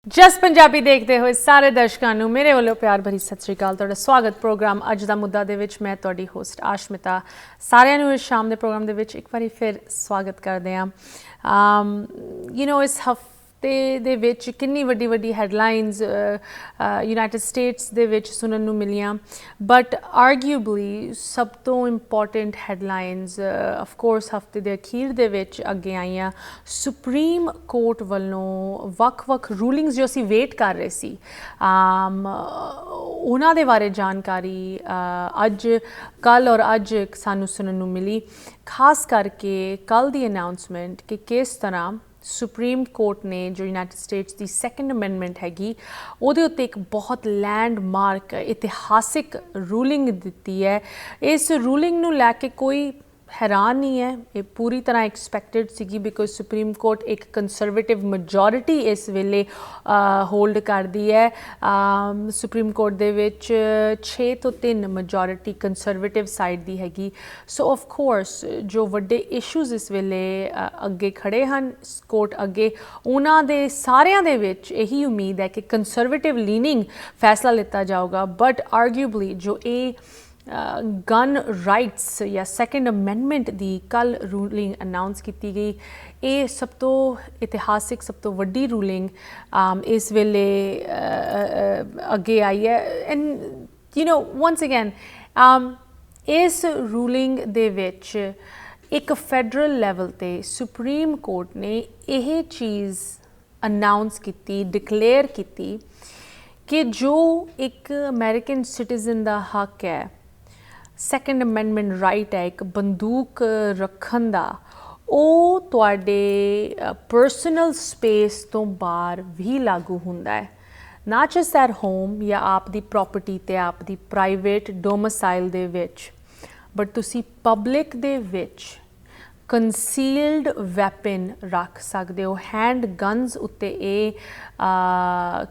ਜਸ ਪੰਜਾਬੀ ਦੇਖਦੇ ਹੋਏ ਸਾਰੇ ਦਰਸ਼ਕਾਂ ਨੂੰ ਮੇਰੇ ਵੱਲੋਂ ਪਿਆਰ ਭਰੀ ਸਤਿ ਸ਼੍ਰੀ ਅਕਾਲ। ਤੁਹਾਡਾ ਸਵਾਗਤ ਪ੍ਰੋਗਰਾਮ ਅੱਜ ਦਾ ਮੁੱਦਾ ਦੇ ਵਿੱਚ। ਮੈਂ ਤੁਹਾਡੀ ਹੋਸਟ ਆਸ਼ਮਿਤਾ। ਸਾਰਿਆਂ ਨੂੰ ਇਸ ਸ਼ਾਮ ਦੇ ਪ੍ਰੋਗਰਾਮ ਦੇ ਵਿੱਚ ਇੱਕ ਵਾਰੀ ਫਿਰ ਸਵਾਗਤ ਕਰਦੇ ਹਾਂ। ਇਸ ਹਫਤੇ ਦੇ ਵਿੱਚ ਕਿੰਨੀ ਵੱਡੀ ਵੱਡੀ ਹੈਡਲਾਈਨਸ ਯੂਨਾਈਟਿਡ ਸਟੇਟਸ ਦੇ ਵਿੱਚ ਸੁਣਨ ਨੂੰ ਮਿਲੀਆਂ, ਬਟ ਆਰਗੂਏਬਲੀ ਸਭ ਤੋਂ ਇੰਪੋਰਟੈਂਟ ਹੈਡਲਾਈਨਸ ਆਫ ਕੋਰਸ ਹਫਤੇ ਦੇ ਅਖੀਰ ਦੇ ਵਿੱਚ ਅੱਗੇ ਆਈਆਂ। ਸੁਪਰੀਮ ਕੋਰਟ ਵੱਲੋਂ ਵੱਖ-ਵੱਖ ਰੂਲਿੰਗਸ ਜੋ ਅਸੀਂ ਵੇਟ ਕਰ ਰਹੇ ਸੀ ਉਹਨਾਂ ਦੇ ਬਾਰੇ ਜਾਣਕਾਰੀ ਅੱਜ ਕੱਲ੍ਹ ਔਰ ਅੱਜ ਸਾਨੂੰ ਸੁਣਨ ਨੂੰ ਮਿਲੀ। ਖਾਸ ਕਰਕੇ ਕੱਲ੍ਹ ਦੀ ਅਨਾਊਂਸਮੈਂਟ ਕਿ ਕਿਸ ਤਰ੍ਹਾਂ ਸੁਪਰੀਮ ਕੋਰਟ ਨੇ ਜੋ ਯੂਨਾਈਟਿਡ ਸਟੇਟਸ ਦੀ ਸੈਕੰਡ ਅਮੈਂਡਮੈਂਟ ਹੈਗੀ ਉਹਦੇ ਉੱਤੇ ਇੱਕ ਬਹੁਤ ਲੈਂਡਮਾਰਕ ਇਤਿਹਾਸਿਕ ਰੂਲਿੰਗ ਦਿੱਤੀ ਹੈ। ਇਸ ਰੂਲਿੰਗ ਨੂੰ ਲੈ ਕੇ ਕੋਈ ਹੈਰਾਨ ਨਹੀਂ ਹੈ, ਇਹ ਪੂਰੀ ਤਰ੍ਹਾਂ ਐਕਸਪੈਕਟਡ ਸੀਗੀ ਬਿਕੋਜ਼ ਸੁਪਰੀਮ ਕੋਰਟ ਇੱਕ ਕੰਜ਼ਰਵੇਟਿਵ ਮੈਜੋਰਿਟੀ ਇਸ ਵੇਲੇ ਹੋਲਡ ਕਰਦੀ ਹੈ। ਸੁਪਰੀਮ ਕੋਰਟ ਦੇ ਵਿੱਚ 6 ਤੋਂ 3 ਮੈਜੋਰਿਟੀ ਕੰਜ਼ਰਵੇਟਿਵ ਸਾਈਡ ਦੀ ਹੈਗੀ। ਸੋ ਆਫ ਕੋਰਸ ਜੋ ਵੱਡੇ ਇਸ਼ੂਜ਼ ਇਸ ਵੇਲੇ ਅੱਗੇ ਖੜੇ ਹਨ ਕੋਰਟ ਅੱਗੇ, ਉਹਨਾਂ ਦੇ ਸਾਰਿਆਂ ਦੇ ਵਿੱਚ ਇਹੀ ਉਮੀਦ ਹੈ ਕਿ ਕੰਜ਼ਰਵੇਟਿਵ ਲੀਨਿੰਗ ਫੈਸਲਾ ਲਿੱਤਾ ਜਾਊਗਾ। ਬਟ ਆਰਗੂਏਬਲੀ ਜੋ ਇਹ ਗਨ ਰਾਈਟਸ ਜਾਂ ਸੈਕੰਡ ਅਮੈਂਡਮੈਂਟ ਦੀ ਕੱਲ੍ਹ ਰੂਲਿੰਗ ਅਨਾਊਂਸ ਕੀਤੀ ਗਈ, ਇਹ ਸਭ ਤੋਂ ਇਤਿਹਾਸਿਕ ਸਭ ਤੋਂ ਵੱਡੀ ਰੂਲਿੰਗ ਇਸ ਵੇਲੇ ਅੱਗੇ ਆਈ ਹੈ। ਐਂਡ ਵਨਸ ਅਗੇਨ ਇਸ ਰੂਲਿੰਗ ਦੇ ਵਿੱਚ ਇੱਕ ਫੈਡਰਲ ਲੈਵਲ 'ਤੇ ਸੁਪਰੀਮ ਕੋਰਟ ਨੇ ਇਹ ਚੀਜ਼ ਅਨਾਊਂਸ ਕੀਤੀ, ਡਿਕਲੇਅਰ ਕੀਤੀ ਕਿ ਜੋ ਇੱਕ ਅਮਰੀਕਨ ਸਿਟੀਜ਼ਨ ਦਾ ਹੱਕ ਹੈ, ਸੈਕੰਡ ਅਮੈਂਡਮੈਂਟ ਰਾਈਟ ਹੈ ਇੱਕ ਬੰਦੂਕ ਰੱਖਣ ਦਾ, ਉਹ ਤੁਹਾਡੇ ਪਰਸਨਲ ਸਪੇਸ ਤੋਂ ਬਾਹਰ ਵੀ ਲਾਗੂ ਹੁੰਦਾ ਹੈ। ਨਾ ਜਸਟ ਐਟ ਹੋਮ ਜਾਂ ਆਪ ਦੀ ਪ੍ਰੋਪਰਟੀ 'ਤੇ ਆਪ ਦੀ ਪ੍ਰਾਈਵੇਟ ਡੋਮਸਾਈਲ ਦੇ ਵਿੱਚ, ਬਟ ਤੁਸੀਂ ਪਬਲਿਕ ਦੇ ਵਿੱਚ ਕੰਸੀਲਡ ਵੈਪਨ ਰੱਖ ਸਕਦੇ ਹੋ। ਹੈਂਡ ਗਨਸ ਉੱਤੇ ਇਹ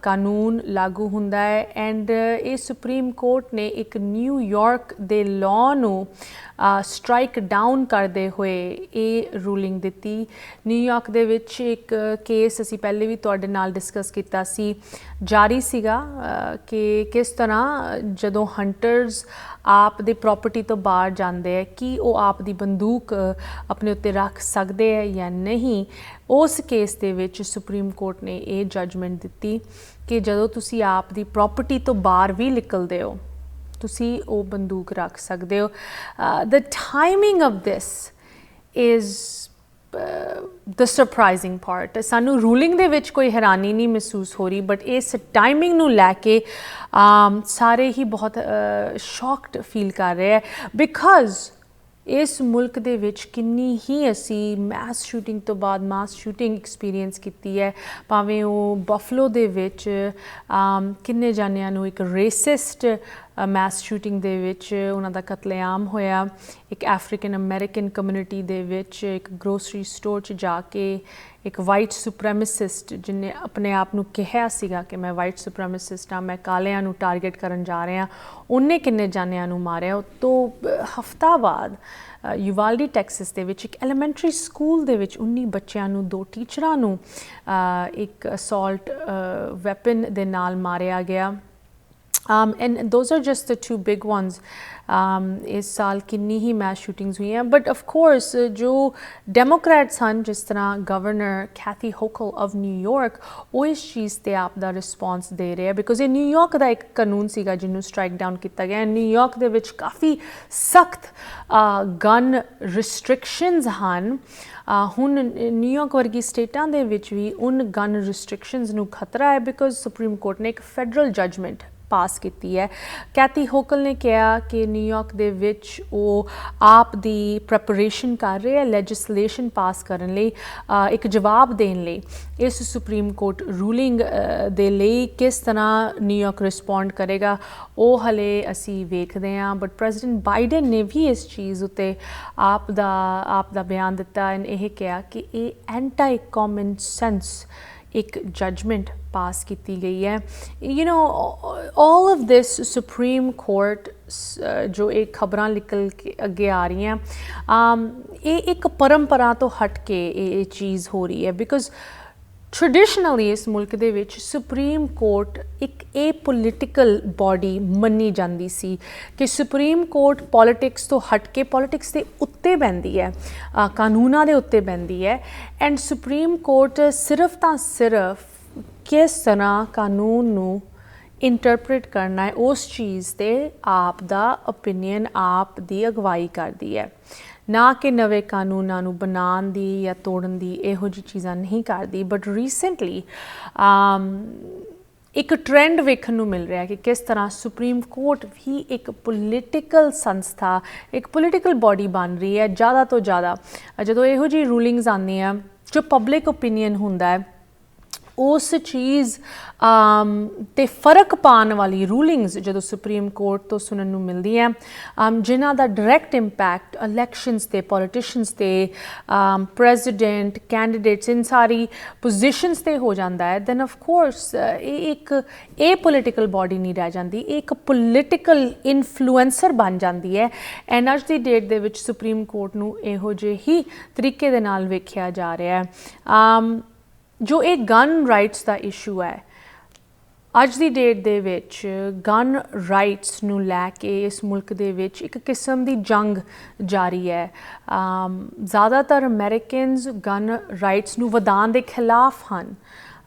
ਕਾਨੂੰਨ ਲਾਗੂ ਹੁੰਦਾ ਹੈ। ਐਂਡ ਇਹ ਸੁਪਰੀਮ ਕੋਰਟ ਨੇ ਇੱਕ ਨਿਊਯਾਰਕ ਦੇ ਲਾਅ ਨੂੰ ਸਟ੍ਰਾਈਕ ਡਾਊਨ ਕਰਦੇ ਹੋਏ ਇਹ ਰੂਲਿੰਗ ਦਿੱਤੀ। ਨਿਊਯਾਰਕ ਦੇ ਵਿੱਚ ਇੱਕ ਕੇਸ ਅਸੀਂ ਪਹਿਲੇ ਵੀ ਤੁਹਾਡੇ ਨਾਲ ਡਿਸਕਸ ਕੀਤਾ ਸੀ, ਜਾਰੀ ਸੀਗਾ ਕਿ ਕਿਸ ਤਰ੍ਹਾਂ ਜਦੋਂ ਹੰਟਰਸ ਆਪ ਦੇ ਪ੍ਰੋਪਰਟੀ ਤੋਂ ਬਾਹਰ ਜਾਂਦੇ ਹੈ ਕਿ ਉਹ ਆਪ ਦੀ ਬੰਦੂਕ ਆਪਣੇ ਉੱਤੇ ਰੱਖ ਸਕਦੇ ਹੈ ਜਾਂ ਨਹੀਂ। ਉਸ ਕੇਸ ਦੇ ਵਿੱਚ ਸੁਪਰੀਮ ਕੋਰਟ ਨੇ ਇਹ ਜੱਜਮੈਂਟ ਦਿੱਤੀ ਕਿ ਜਦੋਂ ਤੁਸੀਂ ਆਪ ਦੀ ਪ੍ਰੋਪਰਟੀ ਤੋਂ ਬਾਹਰ ਵੀ ਨਿਕਲਦੇ ਹੋ ਤੁਸੀਂ ਉਹ ਬੰਦੂਕ ਰੱਖ ਸਕਦੇ ਹੋ। The timing of this is the surprising part. ਸਾਨੂੰ ਰੂਲਿੰਗ ਦੇ ਵਿੱਚ ਕੋਈ ਹੈਰਾਨੀ ਨਹੀਂ ਮਹਿਸੂਸ ਹੋ ਰਹੀ, ਬਟ ਇਸ ਟਾਈਮਿੰਗ ਨੂੰ ਲੈ ਕੇ ਸਾਰੇ ਹੀ ਬਹੁਤ ਸ਼ੌਕਡ ਫੀਲ ਕਰ ਰਹੇ ਹੈ ਬਿਕਾਜ਼ ਇਸ ਮੁਲਕ ਦੇ ਵਿੱਚ ਕਿੰਨੀ ਹੀ ਅਸੀਂ ਮੈਸ ਸ਼ੂਟਿੰਗ ਤੋਂ ਬਾਅਦ ਮਾਸ ਸ਼ੂਟਿੰਗ ਐਕਸਪੀਰੀਅੰਸ ਕੀਤੀ ਹੈ। ਭਾਵੇਂ ਉਹ ਬਫਲੋ ਦੇ ਵਿੱਚ ਕਿੰਨੇ ਜਾਣਿਆਂ ਨੂੰ ਇੱਕ ਰੇਸਿਸਟ ਮੈਸ ਸ਼ੂਟਿੰਗ ਦੇ ਵਿੱਚ ਉਹਨਾਂ ਦਾ ਕਤਲੇਆਮ ਹੋਇਆ। ਇੱਕ ਅਫਰੀਕਨ ਅਮਰੀਕਨ ਕਮਿਊਨਿਟੀ ਦੇ ਵਿੱਚ ਇੱਕ ਗਰੋਸਰੀ ਸਟੋਰ 'ਚ ਜਾ ਕੇ ਇੱਕ ਵਾਈਟ ਸੁਪਰੈਮਿਸਿਸਟ ਜਿਹਨੇ ਆਪਣੇ ਆਪ ਨੂੰ ਕਿਹਾ ਸੀਗਾ ਕਿ ਮੈਂ ਵਾਈਟ ਸੁਪਰੈਮਿਸਿਸਟ ਹਾਂ, ਮੈਂ ਕਾਲਿਆਂ ਨੂੰ ਟਾਰਗੇਟ ਕਰਨ ਜਾ ਰਿਹਾ, ਉਹਨੇ ਕਿੰਨੇ ਜਾਣਿਆਂ ਨੂੰ ਮਾਰਿਆ। ਉਹ ਤੋਂ ਹਫ਼ਤਾ ਬਾਅਦ ਯੂਵਾਲਡੀ ਟੈਕਸਸ ਦੇ ਵਿੱਚ ਇੱਕ ਐਲੀਮੈਂਟਰੀ ਸਕੂਲ ਦੇ ਵਿੱਚ 19 ਬੱਚਿਆਂ ਨੂੰ 2 ਟੀਚਰਾਂ ਨੂੰ ਇੱਕ ਅਸੌਲਟ ਵੈਪਨ ਦੇ ਨਾਲ ਮਾਰਿਆ ਗਿਆ। And those are just the 2 big ones. ਇਸ ਸਾਲ ਕਿੰਨੀ ਹੀ ਮੈਸ ਸ਼ੂਟਿੰਗਸ ਹੋਈਆਂ, ਬਟ ਆਫ ਕੋਰਸ ਜੋ ਡੈਮੋਕ੍ਰੈਟਸ ਹਨ ਜਿਸ ਤਰ੍ਹਾਂ ਗਵਰਨਰ ਕੈਥੀ ਹੋਕਲ ਆਫ ਨਿਊਯਾਰਕ, ਉਹ ਇਸ ਚੀਜ਼ 'ਤੇ ਆਪ ਦਾ ਰਿਸਪੌਂਸ ਦੇ ਰਹੇ ਆ ਬਿਕੋਜ਼ ਇਹ ਨਿਊਯਾਰਕ ਦਾ ਇੱਕ ਕਾਨੂੰਨ ਸੀਗਾ ਜਿਹਨੂੰ ਸਟ੍ਰਾਈਕ ਡਾਊਨ ਕੀਤਾ ਗਿਆ। ਨਿਊਯਾਰਕ ਦੇ ਵਿੱਚ ਕਾਫੀ ਸਖਤ ਗਨ ਰਿਸਟ੍ਰਿਕਸ਼ਨਸ ਹਨ। ਹੁਣ ਨਿਊਯਾਰਕ ਵਰਗੀ ਸਟੇਟਾਂ ਦੇ ਵਿੱਚ ਵੀ ਉਨ ਗਨ ਰਿਸਟ੍ਰਿਕਸ਼ਨਸ ਨੂੰ ਖਤਰਾ ਹੈ ਬਿਕੋਜ਼ ਸੁਪਰੀਮ ਕੋਰਟ ਨੇ ਇੱਕ ਫੈਡਰਲ ਜੱਜਮੈਂਟ ਪਾਸ ਕੀਤੀ ਹੈ। ਕੈਥੀ ਹੋਕਲ ਨੇ ਕਿਹਾ ਕਿ ਨਿਊਯਾਰਕ ਦੇ ਵਿੱਚ ਉਹ ਆਪ ਦੀ ਪ੍ਰੈਪਰੇਸ਼ਨ ਕਰ ਰਹੇ ਹੈ ਲੈਜਿਸਲੇਸ਼ਨ ਪਾਸ ਕਰਨ ਲਈ, ਇੱਕ ਜਵਾਬ ਦੇਣ ਲਈ ਇਸ ਸੁਪਰੀਮ ਕੋਰਟ ਰੂਲਿੰਗ ਦੇ ਲਈ। ਕਿਸ ਤਰ੍ਹਾਂ ਨਿਊਯਾਰਕ ਰਿਸਪੌਂਡ ਕਰੇਗਾ ਉਹ ਹਲੇ ਅਸੀਂ ਵੇਖਦੇ ਹਾਂ, ਬਟ ਪ੍ਰੈਜ਼ੀਡੈਂਟ ਬਾਈਡਨ ਨੇ ਵੀ ਇਸ ਚੀਜ਼ ਉੱਤੇ ਆਪ ਦਾ ਬਿਆਨ ਦਿੱਤਾ ਐਂਡ ਇਹ ਕਿਹਾ ਕਿ ਇਹ ਐਂਟੀ ਕਾਮਨ ਸੈਂਸ ਇੱਕ ਜੱਜਮੈਂਟ ਪਾਸ ਕੀਤੀ ਗਈ ਹੈ। All of this supreme court ਜੋ ਇਹ ਖਬਰਾਂ ਨਿਕਲ ਕੇ ਅੱਗੇ ਆ ਰਹੀਆਂ, ਇਹ ਇੱਕ ਪਰੰਪਰਾ ਤੋਂ ਹਟ ਕੇ ਇਹ ਚੀਜ਼ ਹੋ ਰਹੀ ਹੈ ਬਿਕੋਜ਼ ट्रैडिशनली इस मुल्क दे विच सुप्रीम कोर्ट एक ए पोलिटिकल बॉडी मन्नी जाती सी कि सुप्रीम कोर्ट पॉलिटिक्स तो हट के पॉलिटिक्स के उत्ते बहती है, कानूनां दे उत्ते बहती है। एंड सुप्रीम कोर्ट सिर्फ तो सिर्फ किस तरह कानून नूं इंटरप्रेट करना है उस चीज़ ते आप दा ओपीनियन आप दी अगवाई करती है, ना कि नवे कानूनां नूं बनाउण दी या तोड़न दी इहो जी चीज़ां नहीं करती। बट रीसेंटली एक ट्रेंड वेखण नूं मिल रहा है कि किस तरह सुप्रीम कोर्ट भी एक पोलिटिकल संस्था, एक पोलिटिकल बॉडी बन रही है। ज़्यादा तो ज़्यादा जो इहो जी रूलिंग्स आंदियां, जो पब्लिक ओपीनियन हुंदा है उस चीज़ ते फर्क पाने वाली रूलिंग्स जो सुप्रीम कोर्ट तो सुनने नूं मिलदी है, जिन्हां दा डायरैक्ट इंपैक्ट इलैक्शनस ते पॉलिटिशियंस ते प्रेजिडेंट कैंडिडेट्स इन सारी पोजिशनस ते हो जाता है, दैन ऑफ कोर्स एक ए पोलिटिकल बॉडी नहीं रह जाती, एक पोलिटिकल इन्फ्लुएंसर बन जाती है। एंड अज की डेट दे विच सुप्रीम कोर्ट नूं इहो जे ही तरीके दे नाल वेखिया जा रहा है। जो एक गन राइट्स का इशू है अज की डेट दे विच गन राइट्स नूं लैके इस मुल्क दे विच एक किस्म की जंग जारी है। ज़्यादातर अमेरिकनस गन राइट्स नूं वधाउण दे खिलाफ हन।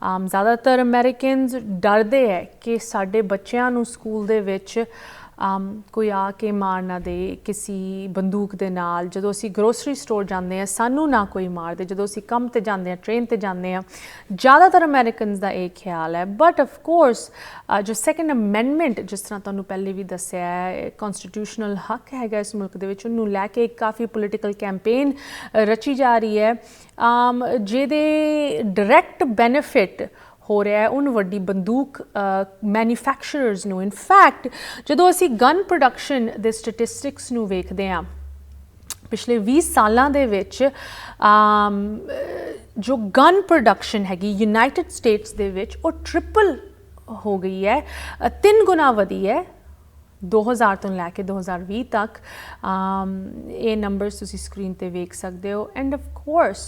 ज़्यादातर अमेरिकनस डरदे है कि साडे बच्चिआं नूं स्कूल दे विच कोई आके मार ना दे किसी बंदूक दे नाल। जदों असीं ग्रोसरी स्टोर जाते हैं सानू ना कोई मार दे, जदों असीं काम ते जाते हैं ट्रेन ते जाते हैं, ज़्यादातर अमेरिकनस का एक ख्याल है। बट ऑफ कोर्स जो सैकेंड अमेंडमेंट जिस तरह तुहानूं पहले भी दस्सिया है कॉन्स्टिट्यूशनल हक हैगा इस मुल्क दे विच, उहनूं लैके एक काफ़ी पोलिटिकल कैंपेन रची जा रही है, जिहदे डायरैक्ट बेनिफिट हो रहा है उन वड्डी बंदूक मैन्युफैक्चरर्स नूं। इनफैक्ट जदों असीं गन प्रोडक्शन दे स्टैटिस्टिक्स नूं वेखदे हां पिछले 20 सालां दे विच जो गन प्रोडक्शन हैगी यूनाइटेड स्टेट्स दे विच वो ट्रिपल हो गई है, 3 गुना वधी है 2000 तो लैके 2020 तक। ये नंबर्स तुसी स्क्रीन ते वेख सकते हो। एंड ऑफ कोर्स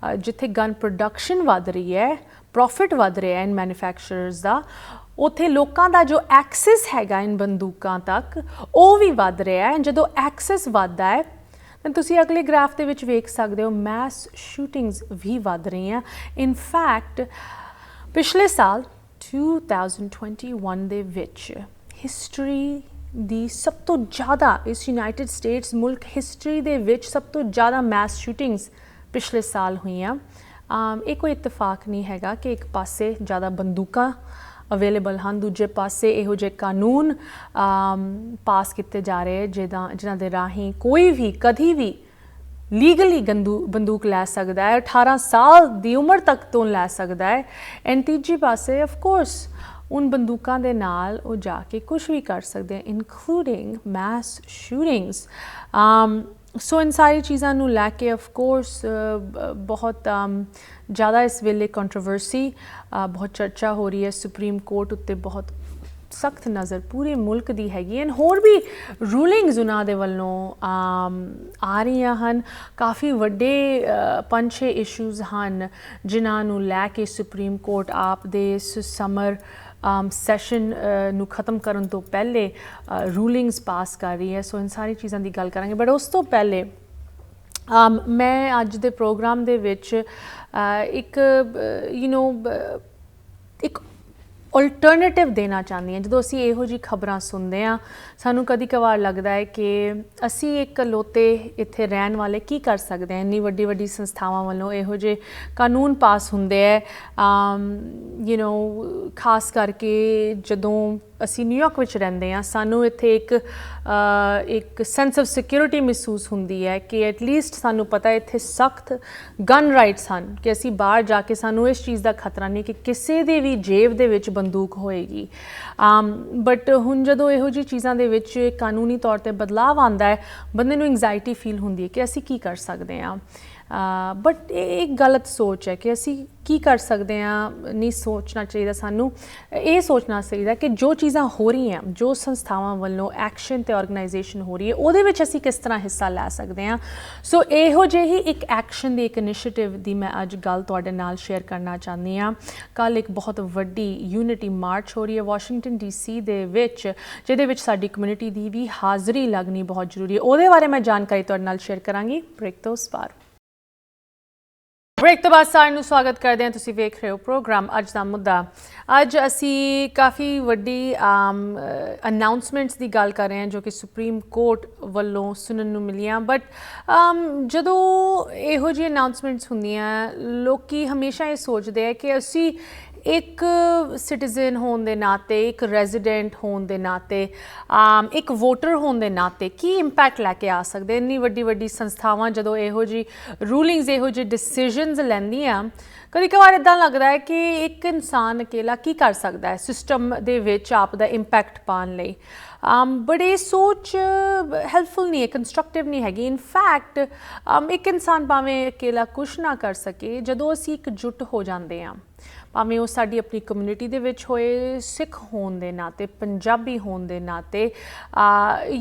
जिथे गन प्रोडक्शन वध रही है, प्रॉफिट वध रहा है इन मैन्युफैक्चरर्स का, उत्थे लोगों का जो एक्सेस हैगा इन बंदूकों तक वो भी वध रहा है। जदों एक्सेस वधदा है तो तुसी अगले ग्राफ दे विच वेख सकते हो मैस शूटिंग्स भी वध रही हैं। इनफैक्ट पिछले साल 2021 दे विच हिस्टरी दी सब तो ज़्यादा इस यूनाइटेड स्टेट्स मुल्क हिस्टरी दे विच सब तो ज़्यादा मैस शूटिंग्स पिछले साल हुई। ये कोई इतफाक नहीं हैगा कि एक पासे ज़्यादा बंदूकां अवेलेबल हैं, दूजे पासे इहो जे कानून पास किए जा रहे हैं जिन्हां दे राहीं कोई भी कभी भी लीगली बंदूक लै सकता है, 18 साल की उम्र तक तो लै सकता है। एंड तीजी पासे ऑफ कोर्स उन बंदूकों के नाल वो जाके कुछ भी कर सकते हैं इंक्लूडिंग मैस शूटिंग्स। सो इन सारी चीज़ों नूं लैके ऑफ कोर्स बहुत ज़्यादा इस वेले कंट्रोवर्सी बहुत चर्चा हो रही है। सुप्रीम कोर्ट उत्ते बहुत सख्त नज़र पूरे मुल्क दी हैगी एंड होर भी रूलिंग्स उन्हां दे वल्लों आ रही हैं। काफ़ी वड्डे 5-6 इशूज़ हैं जिन्हां नूं लैके सुप्रीम कोर्ट आप दे इस समर सैशन नूं खत्म करन तो पहले रूलिंग्स पास कर रही है। सो इन सारी चीज़ों की गल करांगे। बट उस तो पहले मैं अज दे प्रोग्राम दे विच एक एक अल्टरनेटिव देना चाहती हैं। जो असी इहो जी खबरां सुनते हैं सानू कभी कभार लगता है कि असी एक कलोते इत्थे रहन वाले की कर सकते हैं। इन्नी वड्डी वड्डी संस्थावां वालों इहो जे कानून पास हुंदे है, खास करके जदों असी न्यूयॉर्क विच रहिंदे हैं सानू इत्थे एक सेंस ऑफ सिक्योरिटी महसूस हुंदी है कि एटलीस्ट सानू पता है इत्थे सख्त गन राइट्स हैं कि असी बाहर जाके सानू इस चीज़ का खतरा नहीं कि किसी दे भी जेब दे विच बंदूक होएगी। बट हुण जदों इहो जी चीज़ां दे विच कानूनी तौर ते बदलाव आंदा है बंदे नूं एंग्जाइटी फील हुंदी है कि असी की कर सकते हैं। ਬਟ ਇਹ ਇੱਕ ਗਲਤ ਸੋਚ ਹੈ ਕਿ ਅਸੀਂ ਕੀ ਕਰ ਸਕਦੇ ਹਾਂ। ਨਹੀਂ ਸੋਚਣਾ ਚਾਹੀਦਾ, ਸਾਨੂੰ ਇਹ ਸੋਚਣਾ ਚਾਹੀਦਾ ਕਿ ਜੋ ਚੀਜ਼ਾਂ ਹੋ ਰਹੀਆਂ, ਜੋ ਸੰਸਥਾਵਾਂ ਵੱਲੋਂ ਐਕਸ਼ਨ ਤੇ ਆਰਗੇਨਾਈਜੇਸ਼ਨ ਹੋ ਰਹੀ ਹੈ, ਉਹਦੇ ਵਿੱਚ ਅਸੀਂ ਕਿਸ ਤਰ੍ਹਾਂ ਹਿੱਸਾ ਲੈ ਸਕਦੇ ਹਾਂ। ਸੋ ਇਹੋ ਜਿਹੀ ਹੀ ਇੱਕ ਐਕਸ਼ਨ ਦੀ, ਇੱਕ ਇਨੀਸ਼ੀਏਟਿਵ ਦੀ ਮੈਂ ਅੱਜ ਗੱਲ ਤੁਹਾਡੇ ਨਾਲ ਸ਼ੇਅਰ ਕਰਨਾ ਚਾਹੁੰਦੀ ਹਾਂ। ਕੱਲ੍ਹ ਇੱਕ ਬਹੁਤ ਵੱਡੀ ਯੂਨਿਟੀ ਮਾਰਚ ਹੋ ਰਹੀ ਹੈ ਵਾਸ਼ਿੰਗਟਨ DC ਦੇ ਵਿੱਚ, ਜਿਹਦੇ ਵਿੱਚ ਸਾਡੀ ਕਮਿਊਨਿਟੀ ਦੀ ਵੀ ਹਾਜ਼ਰੀ ਲੱਗਣੀ ਬਹੁਤ ਜ਼ਰੂਰੀ ਹੈ। ਉਹਦੇ ਬਾਰੇ ਮੈਂ ਜਾਣਕਾਰੀ ਤੁਹਾਡੇ ਨਾਲ ਸ਼ੇਅਰ ਕਰਾਂਗੀ ਬ੍ਰੇਕ ਤੋਂ ਉਸ ਪਾਰ। ਬ੍ਰੇਕ ਤੋਂ ਬਾਅਦ ਸਾਰਿਆਂ ਨੂੰ ਸਵਾਗਤ ਕਰਦੇ ਹਾਂ। ਤੁਸੀਂ ਵੇਖ ਰਹੇ ਹੋ ਪ੍ਰੋਗਰਾਮ ਅੱਜ ਦਾ ਮੁੱਦਾ। ਅੱਜ ਅਸੀਂ ਕਾਫੀ ਵੱਡੀ ਅਨਾਊਂਸਮੈਂਟਸ ਦੀ ਗੱਲ ਕਰ ਰਹੇ ਹਾਂ ਜੋ ਕਿ ਸੁਪਰੀਮ ਕੋਰਟ ਵੱਲੋਂ ਸੁਣਨ ਨੂੰ ਮਿਲੀਆਂ। ਬਟ ਜਦੋਂ ਇਹੋ ਜਿਹੀ ਅਨਾਊਂਸਮੈਂਟਸ ਹੁੰਦੀਆਂ, ਲੋਕੀ ਹਮੇਸ਼ਾ ਇਹ ਸੋਚਦੇ ਆ ਕਿ ਅਸੀਂ ਇੱਕ ਸਿਟੀਜ਼ਨ ਹੋਣ ਦੇ ਨਾਤੇ, ਇੱਕ ਰੈਜ਼ੀਡੈਂਟ ਹੋਣ ਦੇ ਨਾਤੇ, ਇੱਕ ਵੋਟਰ ਹੋਣ ਦੇ ਨਾਤੇ ਕੀ ਇੰਪੈਕਟ ਲੈ ਕੇ ਆ ਸਕਦੇ। ਇੰਨੀ ਵੱਡੀ ਵੱਡੀ ਸੰਸਥਾਵਾਂ ਜਦੋਂ ਇਹੋ ਜਿਹੀ ਰੂਲਿੰਗਸ, ਇਹੋ ਜਿਹੇ ਡਿਸੀਜ਼ਨਸ ਲੈਂਦੀਆਂ, ਕਦੀ ਕਵਾਰ ਇੱਦਾਂ ਲੱਗਦਾ ਹੈ ਕਿ ਇੱਕ ਇਨਸਾਨ ਅਕੇਲਾ ਕੀ ਕਰ ਸਕਦਾ ਹੈ ਸਿਸਟਮ ਦੇ ਵਿੱਚ ਆਪ ਦਾ ਇੰਪੈਕਟ ਪਾਉਣ ਲਈ। ਬਟ ਇਹ ਸੋਚ ਹੈਲਪਫੁਲ ਨਹੀਂ ਹੈ, ਕੰਸਟਰਕਟਿਵ ਨਹੀਂ ਹੈਗੀ। ਇਨਫੈਕਟ ਇੱਕ ਇਨਸਾਨ ਭਾਵੇਂ ਅਕੇਲਾ ਕੁਛ ਨਾ ਕਰ ਸਕੇ, ਜਦੋਂ ਅਸੀਂ ਇਕਜੁੱਟ ਹੋ ਜਾਂਦੇ ਹਾਂ, ਭਾਵੇਂ ਉਹ ਸਾਡੀ ਆਪਣੀ ਕਮਿਊਨਿਟੀ ਦੇ ਵਿੱਚ ਹੋਏ, ਸਿੱਖ ਹੋਣ ਦੇ ਨਾਤੇ, ਪੰਜਾਬੀ ਹੋਣ ਦੇ ਨਾਤੇ,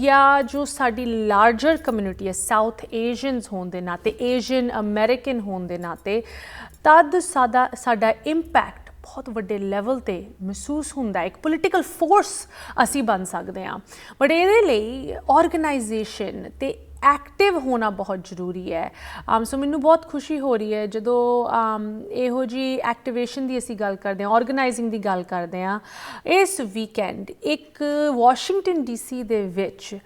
ਜਾਂ ਜੋ ਸਾਡੀ ਲਾਰਜਰ ਕਮਿਊਨਿਟੀ ਹੈ ਸਾਊਥ ਏਸ਼ੀਅਨਸ ਹੋਣ ਦੇ ਨਾਤੇ, ਏਸ਼ੀਅਨ ਅਮਰੀਕਨ ਹੋਣ ਦੇ ਨਾਤੇ, ਤਦ ਸਾਡਾ ਇੰਪੈਕਟ ਬਹੁਤ ਵੱਡੇ ਲੈਵਲ 'ਤੇ ਮਹਿਸੂਸ ਹੁੰਦਾ। ਇੱਕ ਪੋਲੀਟੀਕਲ ਫੋਰਸ ਅਸੀਂ ਬਣ ਸਕਦੇ ਹਾਂ। ਬਟ ਇਹਦੇ ਲਈ ਆਰਗੇਨਾਈਜੇਸ਼ਨ ਅਤੇ ਐਕਟਿਵ ਹੋਣਾ ਬਹੁਤ ਜ਼ਰੂਰੀ ਹੈ। ਸੋ ਮੈਨੂੰ ਬਹੁਤ ਖੁਸ਼ੀ ਹੋ ਰਹੀ ਹੈ ਜਦੋਂ ਇਹੋ ਜਿਹੀ ਐਕਟੀਵੇਸ਼ਨ ਦੀ ਅਸੀਂ ਗੱਲ ਕਰਦੇ ਹਾਂ, ਆਰਗੇਨਾਈਜ਼ਿੰਗ ਦੀ ਗੱਲ ਕਰਦੇ ਹਾਂ। ਇਸ ਵੀਕਐਂਡ ਇੱਕ ਵਾਸ਼ਿੰਗਟਨ DC ਦੇ ਵਿੱਚ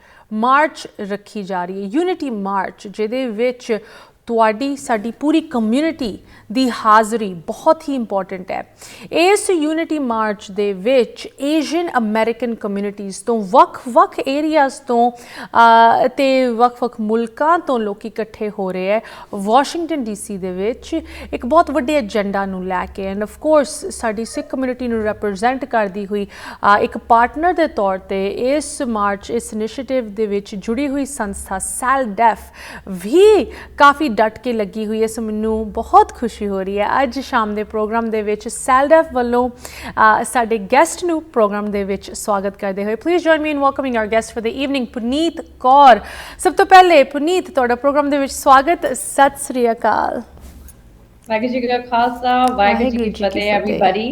ਮਾਰਚ ਰੱਖੀ ਜਾ ਰਹੀ ਹੈ, ਯੂਨਿਟੀ ਮਾਰਚ, ਜਿਹਦੇ ਵਿੱਚ ਤੁਹਾਡੀ ਸਾਡੀ ਪੂਰੀ ਕਮਿਊਨਿਟੀ ਦੀ ਹਾਜ਼ਰੀ ਬਹੁਤ ਹੀ ਇੰਪੋਰਟੈਂਟ ਹੈ। ਇਸ ਯੂਨਿਟੀ ਮਾਰਚ ਦੇ ਵਿੱਚ ਏਸ਼ੀਅਨ ਅਮਰੀਕਨ ਕਮਿਊਨਿਟੀਜ਼ ਤੋਂ, ਵੱਖ-ਵੱਖ ਏਰੀਆਜ਼ ਤੋਂ ਅਤੇ ਵੱਖ-ਵੱਖ ਮੁਲਕਾਂ ਤੋਂ ਲੋਕ ਇਕੱਠੇ ਹੋ ਰਹੇ ਹੈ ਵਾਸ਼ਿੰਗਟਨ DC ਦੇ ਵਿੱਚ ਇੱਕ ਬਹੁਤ ਵੱਡੇ ਏਜੰਡਾ ਨੂੰ ਲੈ ਕੇ। ਐਂਡ ਆਫ ਕੋਰਸ ਸਾਡੀ ਸਿੱਖ ਕਮਿਊਨਿਟੀ ਨੂੰ ਰਿਪਰੈਜ਼ੈਂਟ ਕਰਦੀ ਹੋਈ ਇੱਕ ਪਾਰਟਨਰ ਦੇ ਤੌਰ 'ਤੇ ਇਸ ਮਾਰਚ, ਇਸ ਇਨੀਸ਼ੀਏਟਿਵ ਦੇ ਵਿੱਚ ਜੁੜੀ ਹੋਈ ਸੰਸਥਾ SALDEF ਵੀ ਕਾਫੀ ਡਟ ਕੇ ਲੱਗੀ ਹੋਈ ਹੈ। ਸੋ ਮੈਨੂੰ ਬਹੁਤ ਖੁਸ਼ੀ ਹੋ ਰਹੀ ਹੈ ਅੱਜ ਸ਼ਾਮ ਦੇ ਪ੍ਰੋਗਰਾਮ ਦੇ ਵਿੱਚ SALDEF ਵੱਲੋਂ ਸਾਡੇ ਗੈਸਟ ਨੂੰ ਪ੍ਰੋਗਰਾਮ ਦੇ ਵਿੱਚ ਸਵਾਗਤ ਕਰਦੇ ਹੋਏ। Please join me in welcoming our guest for the evening, Puneet Kaur. ਸਭ ਤੋਂ ਪਹਿਲੇ ਪੁਨੀਤ, ਤੁਹਾਡਾ ਪ੍ਰੋਗਰਾਮ ਦੇ ਵਿੱਚ ਸਵਾਗਤ। ਸਤਿ ਸ੍ਰੀ ਅਕਾਲ। ਵਾਹਿਗੁਰੂ ਜੀ ਕਾ ਖਾਲਸਾ, ਵਾਹਿਗੁਰੂ ਜੀ ਕੀ ਫਤਿਹ everybody.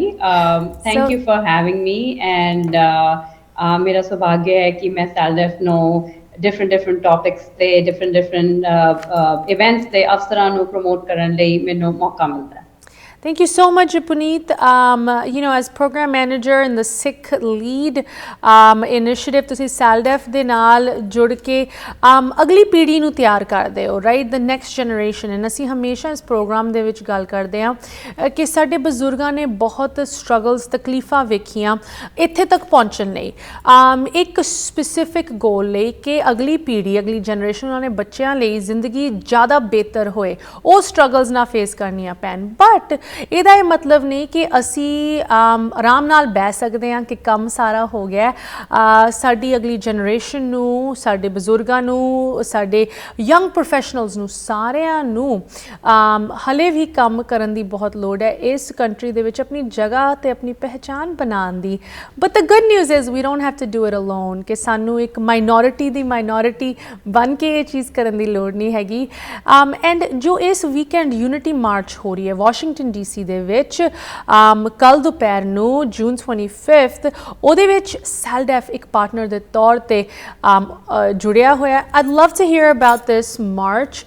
Thank you for having me and ਮੇਰਾ ਸੁਭਾਗਿਆ ਹੈ ਕਿ ਮੈਂ SALDEF ਨੂੰ different topics ਤੇ different events ਤੇ ਅਫਸਰਾਂ ਨੂੰ ਪ੍ਰਮੋਟ ਕਰਨ ਲਈ ਮੈਨੂੰ ਮੌਕਾ ਮਿਲਦਾ ਹੈ। Thank you so much, Puneet. As program manager in the Sikh Lead initiative, ਤੁਸੀਂ SALDEF ਦੇ ਨਾਲ ਜੁੜ ਕੇ ਅਗਲੀ ਪੀੜ੍ਹੀ ਨੂੰ ਤਿਆਰ ਕਰਦੇ ਹੋ, right, the next generation. And ਅਸੀਂ ਹਮੇਸ਼ਾ ਇਸ ਪ੍ਰੋਗਰਾਮ ਦੇ ਵਿੱਚ ਗੱਲ ਕਰਦੇ ਹਾਂ ਕਿ ਸਾਡੇ ਬਜ਼ੁਰਗਾਂ ਨੇ ਬਹੁਤ ਸਟਰਗਲਸ, ਤਕਲੀਫਾਂ ਵੇਖੀਆਂ ਇੱਥੇ ਤੱਕ ਪਹੁੰਚਣ ਲਈ, ਇੱਕ ਸਪੈਸੀਫਿਕ ਗੋਲ ਲਈ ਕਿ ਅਗਲੀ ਪੀੜ੍ਹੀ, ਅਗਲੀ ਜਨਰੇਸ਼ਨ, ਉਹਨਾਂ ਨੇ ਬੱਚਿਆਂ ਲਈ ਜ਼ਿੰਦਗੀ ਜ਼ਿਆਦਾ ਬਿਹਤਰ ਹੋਏ, ਉਹ ਸਟਰਗਲਸ ਨਾ ਫੇਸ ਕਰਨੀਆਂ ਪੈਣ। ਬਟ ਇਹਦਾ ਇਹ ਮਤਲਬ ਨਹੀਂ ਕਿ ਅਸੀਂ ਆਰਾਮ ਨਾਲ ਬਹਿ ਸਕਦੇ ਹਾਂ ਕਿ ਕੰਮ ਸਾਰਾ ਹੋ ਗਿਆ। ਸਾਡੀ ਅਗਲੀ ਜਨਰੇਸ਼ਨ ਨੂੰ, ਸਾਡੇ ਬਜ਼ੁਰਗਾਂ ਨੂੰ, ਸਾਡੇ ਯੰਗ ਪ੍ਰੋਫੈਸ਼ਨਲਸ ਨੂੰ, ਸਾਰਿਆਂ ਨੂੰ ਹਲੇ ਵੀ ਕੰਮ ਕਰਨ ਦੀ ਬਹੁਤ ਲੋੜ ਹੈ ਇਸ ਕੰਟਰੀ ਦੇ ਵਿੱਚ, ਆਪਣੀ ਜਗ੍ਹਾ ਤੇ ਆਪਣੀ ਪਹਿਚਾਨ ਬਣਾਉਣ ਦੀ। But the good news is we don't have to do it alone, ਕਿ ਸਾਨੂੰ ਇੱਕ ਮਾਈਨੋਰਿਟੀ ਦੀ ਮਾਈਨੋਰਿਟੀ ਬਣ ਕੇ ਇਹ ਚੀਜ਼ ਕਰਨ ਦੀ ਲੋੜ ਨਹੀਂ ਹੈਗੀ। ਐਂਡ ਜੋ ਇਸ ਵੀਕਐਂਡ ਯੂਨਿਟੀ ਮਾਰਚ ਹੋ ਰਹੀ ਹੈ ਵਾਸ਼ਿੰਗਟਨ DC ਦੇ ਵਿੱਚ ਕੱਲ੍ਹ ਦੁਪਹਿਰ ਨੂੰ ਜੂਨ 25, ਉਹਦੇ ਵਿੱਚ SALDEF ਇੱਕ ਪਾਰਟਨਰ ਦੇ ਤੌਰ 'ਤੇ ਜੁੜਿਆ ਹੋਇਆ। I'd love to hear about this march.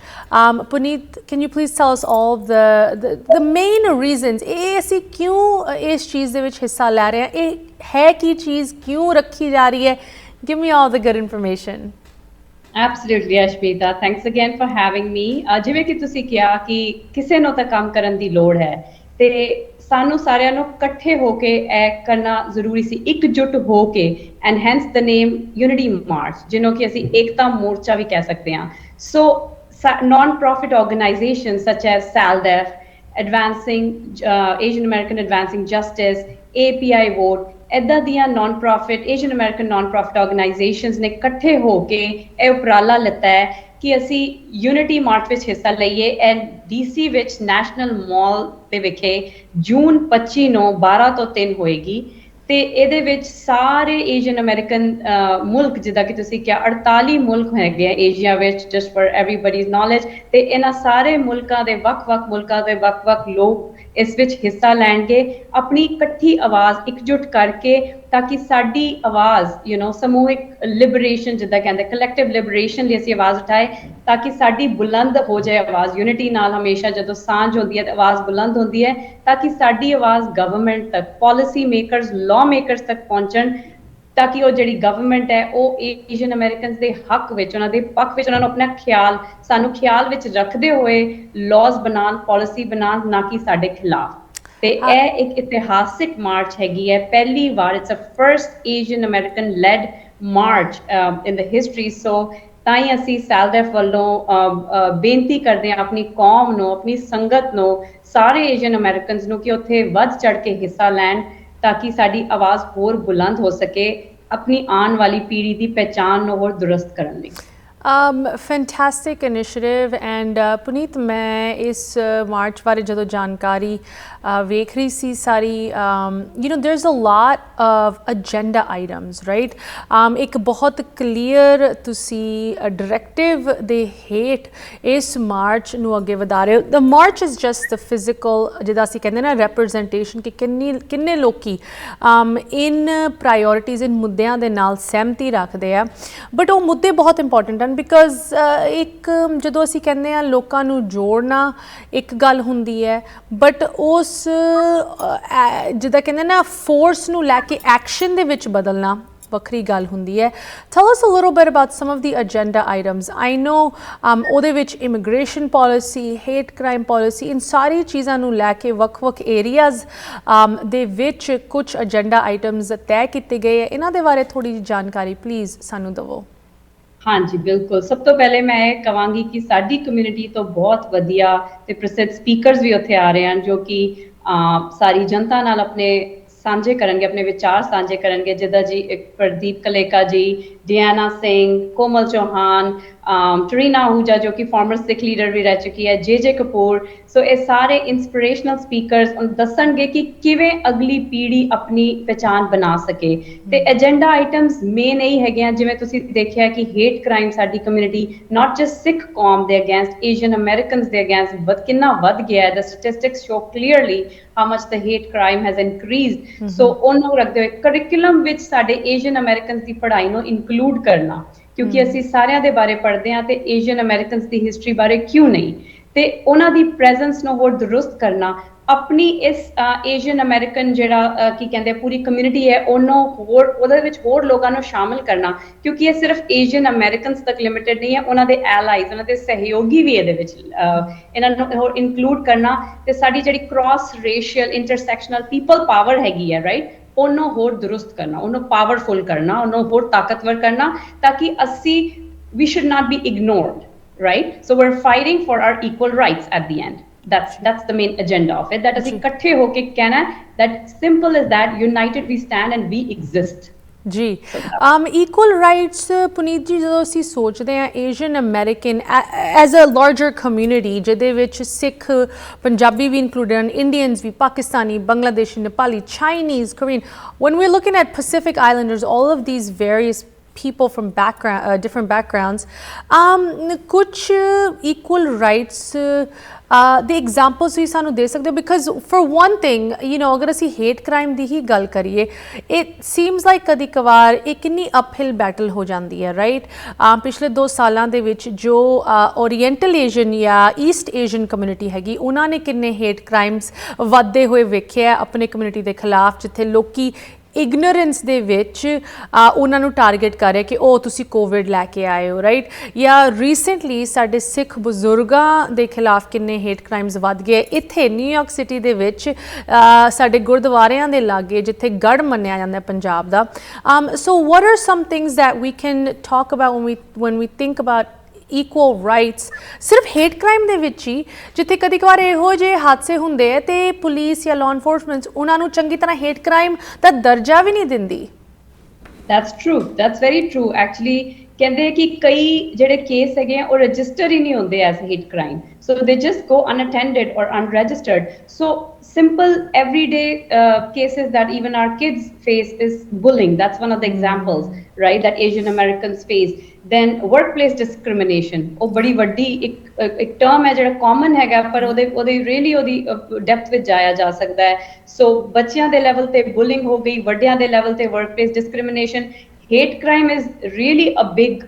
Puneet, can you please tell us all the main reasons, ਇਹ ਅਸੀਂ ਕਿਉਂ ਇਸ ਚੀਜ਼ ਦੇ ਵਿੱਚ ਹਿੱਸਾ ਲੈ ਰਹੇ ਹਾਂ, ਇਹ ਹੈ ਕੀ ਚੀਜ਼, ਕਿਉਂ ਰੱਖੀ ਜਾ ਰਹੀ ਹੈ? Give me all the good information. Absolutely, Ashmita. Thanks again for having me. ਜਿਵੇਂ ਕਿ ਤੁਸੀਂ ਕਿਹਾ ਕਿ ਕਿਸੇ ਨੂੰ ਤਾਂ ਕੰਮ ਕਰਨ ਦੀ ਲੋੜ ਹੈ ਤੇ ਸਾਨੂੰ ਸਾਰਿਆਂ ਨੂੰ ਇਕੱਠੇ ਹੋ ਕੇ ਇਹ ਕਰਨਾ ਜ਼ਰੂਰੀ ਸੀ, ਇਕਜੁੱਟ ਹੋ ਕੇ, and hence the name unity march, ਜਿਹਨੂੰ ਕਿ ਅਸੀਂ ਏਕਤਾ ਮੋਰਚਾ ਵੀ ਕਹਿ ਸਕਦੇ ਹਾਂ। ਸੋ non-profit organizations such as SALDEF, Asian American Advancing Justice, API Vote, ਇੱਦਾਂ ਦੀਆਂ non-profit, Asian American non-profit organizations ਨੇ ਇਕੱਠੇ ਹੋ ਕੇ ਇਹ ਉਪਰਾਲਾ ਲਿੱਤਾ ਹੈ ਕਿ ਅਸੀਂ ਯੂਨਿਟੀ ਮਾਰਚ ਵਿੱਚ ਹਿੱਸਾ ਲਈਏ ਐਂਡ DC ਵਿੱਚ ਨੈਸ਼ਨਲ ਮਾਲ ਦੇ ਵਿਖੇ ਜੂਨ 25 ਨੂੰ 12 ਤੋਂ 3 ਹੋਏਗੀ ਤੇ ਇਹਦੇ ਵਿੱਚ ਸਾਰੇ ਏਸ਼ੀਅਨ ਅਮਰੀਕਨ ਮੁਲਕ ਜਿੱਦਾਂ ਕਿ ਤੁਸੀਂ ਕਿਹਾ 48 ਮੁਲਕ ਹੈਗੇ ਆ ਏਸ਼ੀਆ ਵਿੱਚ ਜਸਟ ਫॉर ਐਵਰੀਬਾਡੀਜ਼ ਨੌਲੇਜ ਤੇ ਇਹਨਾਂ ਸਾਰੇ ਮੁਲਕਾਂ ਦੇ ਵੱਖ-ਵੱਖ ਮੁਲਕਾਂ ਦੇ ਵੱਖ-ਵੱਖ ਲੋਕ ਇਸ ਵਿੱਚ ਹਿੱਸਾ ਲੈਣਗੇ ਆਪਣੀ ਇਕੱਠੀ ਆਵਾਜ਼ ਇਕਜੁੱਟ ਕਰਕੇ ਤਾਂ ਕਿ ਸਾਡੀ ਆਵਾਜ਼ ਸਮੂਹਿਕ ਲਿਬਰੇਸ਼ਨ ਜਿੱਦਾਂ ਕਹਿੰਦੇ ਕਲੈਕਟਿਵ ਲਿਬਰੇਸ਼ਨ ਲਈ ਅਸੀਂ ਆਵਾਜ਼ ਉਠਾਏ ਤਾਂ ਕਿ ਸਾਡੀ ਬੁਲੰਦ ਹੋ ਜਾਏ ਆਵਾਜ਼ ਯੂਨਿਟੀ ਨਾਲ ਹਮੇਸ਼ਾ ਜਦੋਂ ਸਾਂਝ ਹੁੰਦੀ ਹੈ ਤਾਂ ਆਵਾਜ਼ ਬੁਲੰਦ ਹੁੰਦੀ ਹੈ ਤਾਂ ਕਿ ਸਾਡੀ ਆਵਾਜ਼ ਗਵਰਨਮੈਂਟ ਤੱਕ ਪਾਲਿਸੀ ਮੇਕਰਸ ਲਾਅ ਮੇਕਰਸ ਤੱਕ ਪਹੁੰਚਣ ਤਾਂ ਕਿ ਉਹ ਜਿਹੜੀ ਗਵਰਨਮੈਂਟ ਹੈ ਉਹ ਏਸ਼ੀਅਨ ਅਮਰੀਕਨਸ ਦੇ ਹੱਕ ਵਿੱਚ ਉਹਨਾਂ ਦੇ ਪੱਖ ਵਿੱਚ ਉਹਨਾਂ ਨੂੰ ਆਪਣਾ ਖਿਆਲ ਸਾਨੂੰ ਖਿਆਲ ਵਿੱਚ ਰੱਖਦੇ ਹੋਏ ਲਾਜ਼ ਬਣਾਉਣ ਪਾਲਿਸੀ ਬਣਾਉਣ ਨਾ ਕਿ ਸਾਡੇ ਖਿਲਾਫ ਤੇ ਇਹ ਇੱਕ ਇਤਿਹਾਸਿਕ ਮਾਰਚ ਹੈਗੀ ਹੈ ਪਹਿਲੀ ਵਾਰ it's a first Asian American led march in the history so ਤਾਂ ਹੀ ਅਸੀਂ ਸੈਲਡੈਫ ਵੱਲੋਂ ਬੇਨਤੀ ਕਰਦੇ ਹਾਂ ਆਪਣੀ ਕੌਮ ਨੂੰ ਆਪਣੀ ਸੰਗਤ ਨੂੰ ਸਾਰੇ ਏਸ਼ੀਅਨ ਅਮਰੀਕਨਸ ਨੂੰ ਕਿ ਉੱਥੇ ਵੱਧ ਚੜ੍ਹ ਕੇ ਹਿੱਸਾ ਲੈਣ ਤਾਂ ਕਿ ਸਾਡੀ ਆਵਾਜ਼ ਹੋਰ ਬੁਲੰਦ ਹੋ ਸਕੇ ਆਪਣੀ ਆਉਣ ਵਾਲੀ ਪੀੜ੍ਹੀ ਦੀ ਪਹਿਚਾਣ ਨੂੰ ਹੋਰ ਦੁਰਸਤ ਕਰਨ ਲਈ Fantastic initiative and Puneet मैं इस मार्च बारे जो जानकारी वेख रही सी सारी there's a lot of agenda items right एक बहुत clear तुसी directive दे हेठ इस मार्च नू अगे वधा रहे हो the march is just the physical जिदा असी कहते ना representation कि किन्ने लोकी इन priorities इन मुद्दों दे नाल सहमति रखते हैं but वो मुद्दे बहुत इंपॉर्टेंट हैं बिकॉज एक जो असी कहते हैं लोगों को जोड़ना एक गल हुंदी है बट उस जिदा कहते ना फोर्स नू लैके एक्शन दे विच बदलना ਵੱਖਰੀ ਗੱਲ ਹੁੰਦੀ ਹੈ tell us a little bit about some of the agenda items I know ਉਹਦੇ ਵਿੱਚ immigration policy hate crime policy ਇਨ ਸਾਰੀ ਚੀਜ਼ਾਂ ਨੂੰ ਲੈ ਕੇ ਵੱਖ-ਵੱਖ ਏਰੀਆਜ਼ ਦੇ ਵਿੱਚ ਕੁਝ agenda items ਤੈਅ ਕੀਤੇ ਗਏ ਹੈ ਇਹਨਾਂ ਦੇ ਬਾਰੇ ਥੋੜੀ ਜਿਹੀ ਜਾਣਕਾਰੀ ਪਲੀਜ਼ ਸਾਨੂੰ ਦਿਵੋ ਹਾਂਜੀ ਬਿਲਕੁਲ ਸਭ ਤੋਂ ਪਹਿਲੇ ਮੈਂ ਇਹ ਕਹਾਂਗੀ ਕਿ ਸਾਡੀ ਕਮਿਊਨਿਟੀ ਤੋਂ ਬਹੁਤ ਵਧੀਆ ਤੇ ਪ੍ਰਸਿੱਧ ਸਪੀਕਰਸ ਵੀ ਉੱਥੇ ਆ ਰਹੇ ਹਨ ਜੋ ਕਿ ਸਾਰੀ ਜਨਤਾ ਨਾਲ ਆਪਣੇ ਸਾਂਝੇ ਕਰਨਗੇ ਆਪਣੇ ਵਿਚਾਰ ਸਾਂਝੇ ਕਰਨਗੇ ਜਿੱਦਾਂ ਜੀ ਪ੍ਰਦੀਪ ਕਲੇਕਾ ਜੀ डियाना सिंह कोमल चौहान टरीना आहूजा जो कि फॉर्मर सिख लीडर भी रह चुकी है जे कपूर सो ये सारे इंस्पिरेशनल स्पीकर्स दसणगे कि किवें अगली पीढ़ी अपनी पहचान बना सके ते एजेंडा आइटम्स मेन यही है जिवें तुसीं देखिया कि हेट क्राइम साडी कम्यूनिटी नॉट जस्ट सिख कौम दे अगेंस्ट एशियन अमेरिकन्स दे अगेंस्ट कितना वध गया है the statistics show clearly how much the hate crime has increased so उन्होंने रखते हुए करिकुलम विच साडे एशियन अमेरिकन्स की पढ़ाई नूं इंक्लूड करना क्योंकि ਅਸੀਂ ਸਾਰਿਆਂ ਦੇ ਬਾਰੇ ਪੜ੍ਹਦੇ ਹਾਂ ਤੇ ਏਸ਼ੀਅਨ ਅਮਰੀਕਨਸ ਦੀ ਹਿਸਟਰੀ ਬਾਰੇ ਕਿਉਂ ਨਹੀਂ ਤੇ ਉਹਨਾਂ ਦੀ ਪ੍ਰੈਜ਼ੈਂਸ ਨੂੰ ਹੋਰ ਦਰੁਸਤ ਕਰਨਾ ਆਪਣੀ ਇਸ ਏਸ਼ੀਅਨ ਅਮਰੀਕਨ ਜਿਹੜਾ ਕੀ ਕਹਿੰਦੇ ਪੂਰੀ ਕਮਿਊਨਿਟੀ ਹੈ ਉਹਨੂੰ ਹੋਰ ਉਹਦੇ ਵਿੱਚ ਹੋਰ ਲੋਕਾਂ ਨੂੰ ਸ਼ਾਮਿਲ ਕਰਨਾ ਕਿਉਂਕਿ ਇਹ ਸਿਰਫ ਏਸ਼ੀਅਨ ਅਮਰੀਕਨਸ ਤੱਕ ਲਿਮਿਟਡ ਨਹੀਂ ਹੈ ਉਹਨਾਂ ਦੇ ਐਲਾਈਜ਼ ਉਹਨਾਂ ਦੇ ਸਹਿਯੋਗੀ ਵੀ ਇਹਦੇ ਵਿੱਚ ਇਹਨਾਂ ਨੂੰ ਹੋਰ ਇਨਕਲੂਡ ਕਰਨਾ ਤੇ ਸਾਡੀ ਜਿਹੜੀ ਕ੍ਰਾਸ ਰੇਸ਼ੀਅਲ ਇੰਟਰਸੈਕਸ਼ਨਲ ਪੀਪਲ ਪਾਵਰ ਹੈਗੀ ਹੈ ਰਾਈਟ ਉਹਨੂੰ ਹੋਰ ਦਰੁਸਤ ਕਰਨਾ ਉਹਨੂੰ ਪਾਵਰਫੁਲ ਕਰਨਾ ਉਹਨੂੰ ਹੋਰ ਤਾਕਤਵਰ ਕਰਨਾ ਤਾਂ ਕਿ ਅਸੀਂ we should not be ignored right so we're fighting for our equal rights at the end that's the main agenda of it that ਅਸੀਂ ਇਕੱਠੇ ਹੋ ਕੇ ਕਹਿਣਾ that simple as that united we stand and we exist ji equal rights Puneet जी जो असी सोचते हैं Asian American as a larger community जिहदे विच सिख पंजाबी भी इंक्लूडेड इंडियंस भी Pakistani Bangladeshi Nepali Chinese Korean when we're looking at Pacific Islanders all of these various people from different backgrounds कुछ equal rights the examples भी सानू दे सकते हो because for one thing you know अगर असी hate crime दी ही गल करिए it seems like कदी कवार एक किन्नी uphill battle हो जाती है right पिछले 2 सालों दे विच जो ओरिएंटल एशियन या ईस्ट एशियन कम्यूनिटी हैगी उन्होंने किन्ने hate crimes वधदे हुए वेखे अपने कम्यूनिटी के खिलाफ जिथे लोकी इगनोरेंस दे विच उन्हां नूं टारगेट कर रहे कि ओ तुसी कोविड लैके आए हो राइट या रीसेंटली साडे सिख बजुर्गां दे खिलाफ किन्ने हेट क्राइम्स वध गए इत्थे न्यूयॉर्क सिटी दे विच साडे गुरुद्वारियां दे लागे जिथे गढ़ मन्निया जांदा है पंजाब दा so what are some things that we can talk about when we think about equal rights सिर्फ हेट क्राइम दे विच ही जिथे कदी कवार इहो जे हादसे हुंदे है ते पुलिस या लॉ एनफोर्समेंट उन्हां नूं चंगी तरह हेट क्राइम दा दर्जा भी नहीं दिंदी that's very true actually ਕਹਿੰਦੇ ਕਿ ਕਈ ਜਿਹੜੇ ਕੇਸ ਹੈਗੇ ਆ ਉਹ ਰਜਿਸਟਰ ਹੀ ਨਹੀਂ ਹੁੰਦੇ ਐਜ਼ ਹੇਟ ਕ੍ਰਾਈਮ, ਸੋ ਦੇ ਜਸਟ ਗੋ ਅਨਅਟੈਂਡਡ ਔਰ ਅਨਰਜਿਸਟਰਡ। ਸੋ simple everyday cases that even our kids face is bullying. That's one of the examples, right, that Asian Americans face. Then workplace discrimination, ਉਹ ਬੜੀ ਵੱਡੀ ਇੱਕ ਟਰਮ ਹੈ ਜਿਹੜਾ ਕਾਮਨ ਹੈਗਾ, ਪਰ ਉਹਦੇ ਰੀਅਲੀ ਉਹਦੀ ਡੈਪਥ ਵਿੱਚ ਜਾਇਆ ਜਾ ਸਕਦਾ ਹੈ। ਸੋ ਬੱਚਿਆਂ ਦੇ ਲੈਵਲ ਤੇ ਬੁਲਿੰਗ ਹੋ ਗਈ, ਵੱਡਿਆਂ ਦੇ ਲੈਵਲ ਤੇ workplace discrimination. hate crime is really a big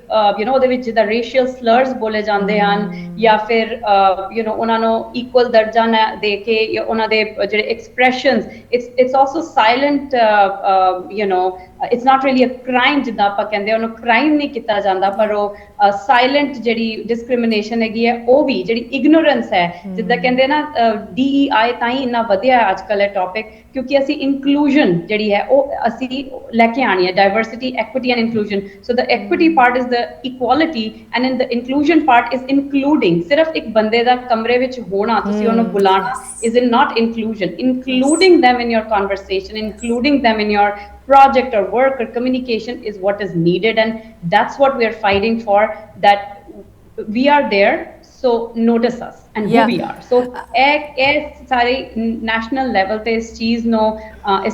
ਉਹਦੇ ਵਿੱਚ ਜਿੱਦਾਂ racial slurs ਬੋਲੇ ਜਾਂਦੇ ਹਨ, ਜਾਂ ਫਿਰ ਉਹਨਾਂ ਨੂੰ equal ਦਰਜਾ ਨਾ ਦੇ ਕੇ, ਜਾਂ ਉਹਨਾਂ ਦੇ ਜਿਹੜੇ expressions, it's also silent, it's not really a crime ਜਿੱਦਾਂ ਆਪਾਂ ਕਹਿੰਦੇ, ਉਹਨੂੰ crime ਨਹੀਂ ਕੀਤਾ ਜਾਂਦਾ, ਪਰ ਉਹ silent ਜਿਹੜੀ discrimination ਹੈਗੀ ਹੈ, ਉਹ ਵੀ ਜਿਹੜੀ ignorance ਹੈ, ਜਿੱਦਾਂ ਕਹਿੰਦੇ ਨਾ DEI ਤਾਂ ਹੀ ਇੰਨਾ ਵਧੀਆ ਅੱਜ ਕੱਲ੍ਹ ਇਹ ਟੌਪਿਕ, ਕਿਉਂਕਿ ਅਸੀਂ inclusion ਜਿਹੜੀ ਹੈ ਉਹ ਅਸੀਂ ਲੈ ਕੇ ਆਣੀ ਹੈ, diversity, equity and inclusion. So the equity part is the equality, and in the inclusion part is including. ਸਿਰਫ ਇੱਕ ਬੰਦੇ ਦਾ ਕਮਰੇ ਵਿੱਚ ਹੋਣਾ, ਤੁਸੀਂ ਉਹਨੂੰ ਬੁਲਾਣਾ is not inclusion. Including them in your conversation, including them in your project or work or communication is what is needed, and that's what we are fighting for, that we are there, so notice us and who we are. So ਇਹ ਸਾਰੇ national level ਤੇ ਇਸ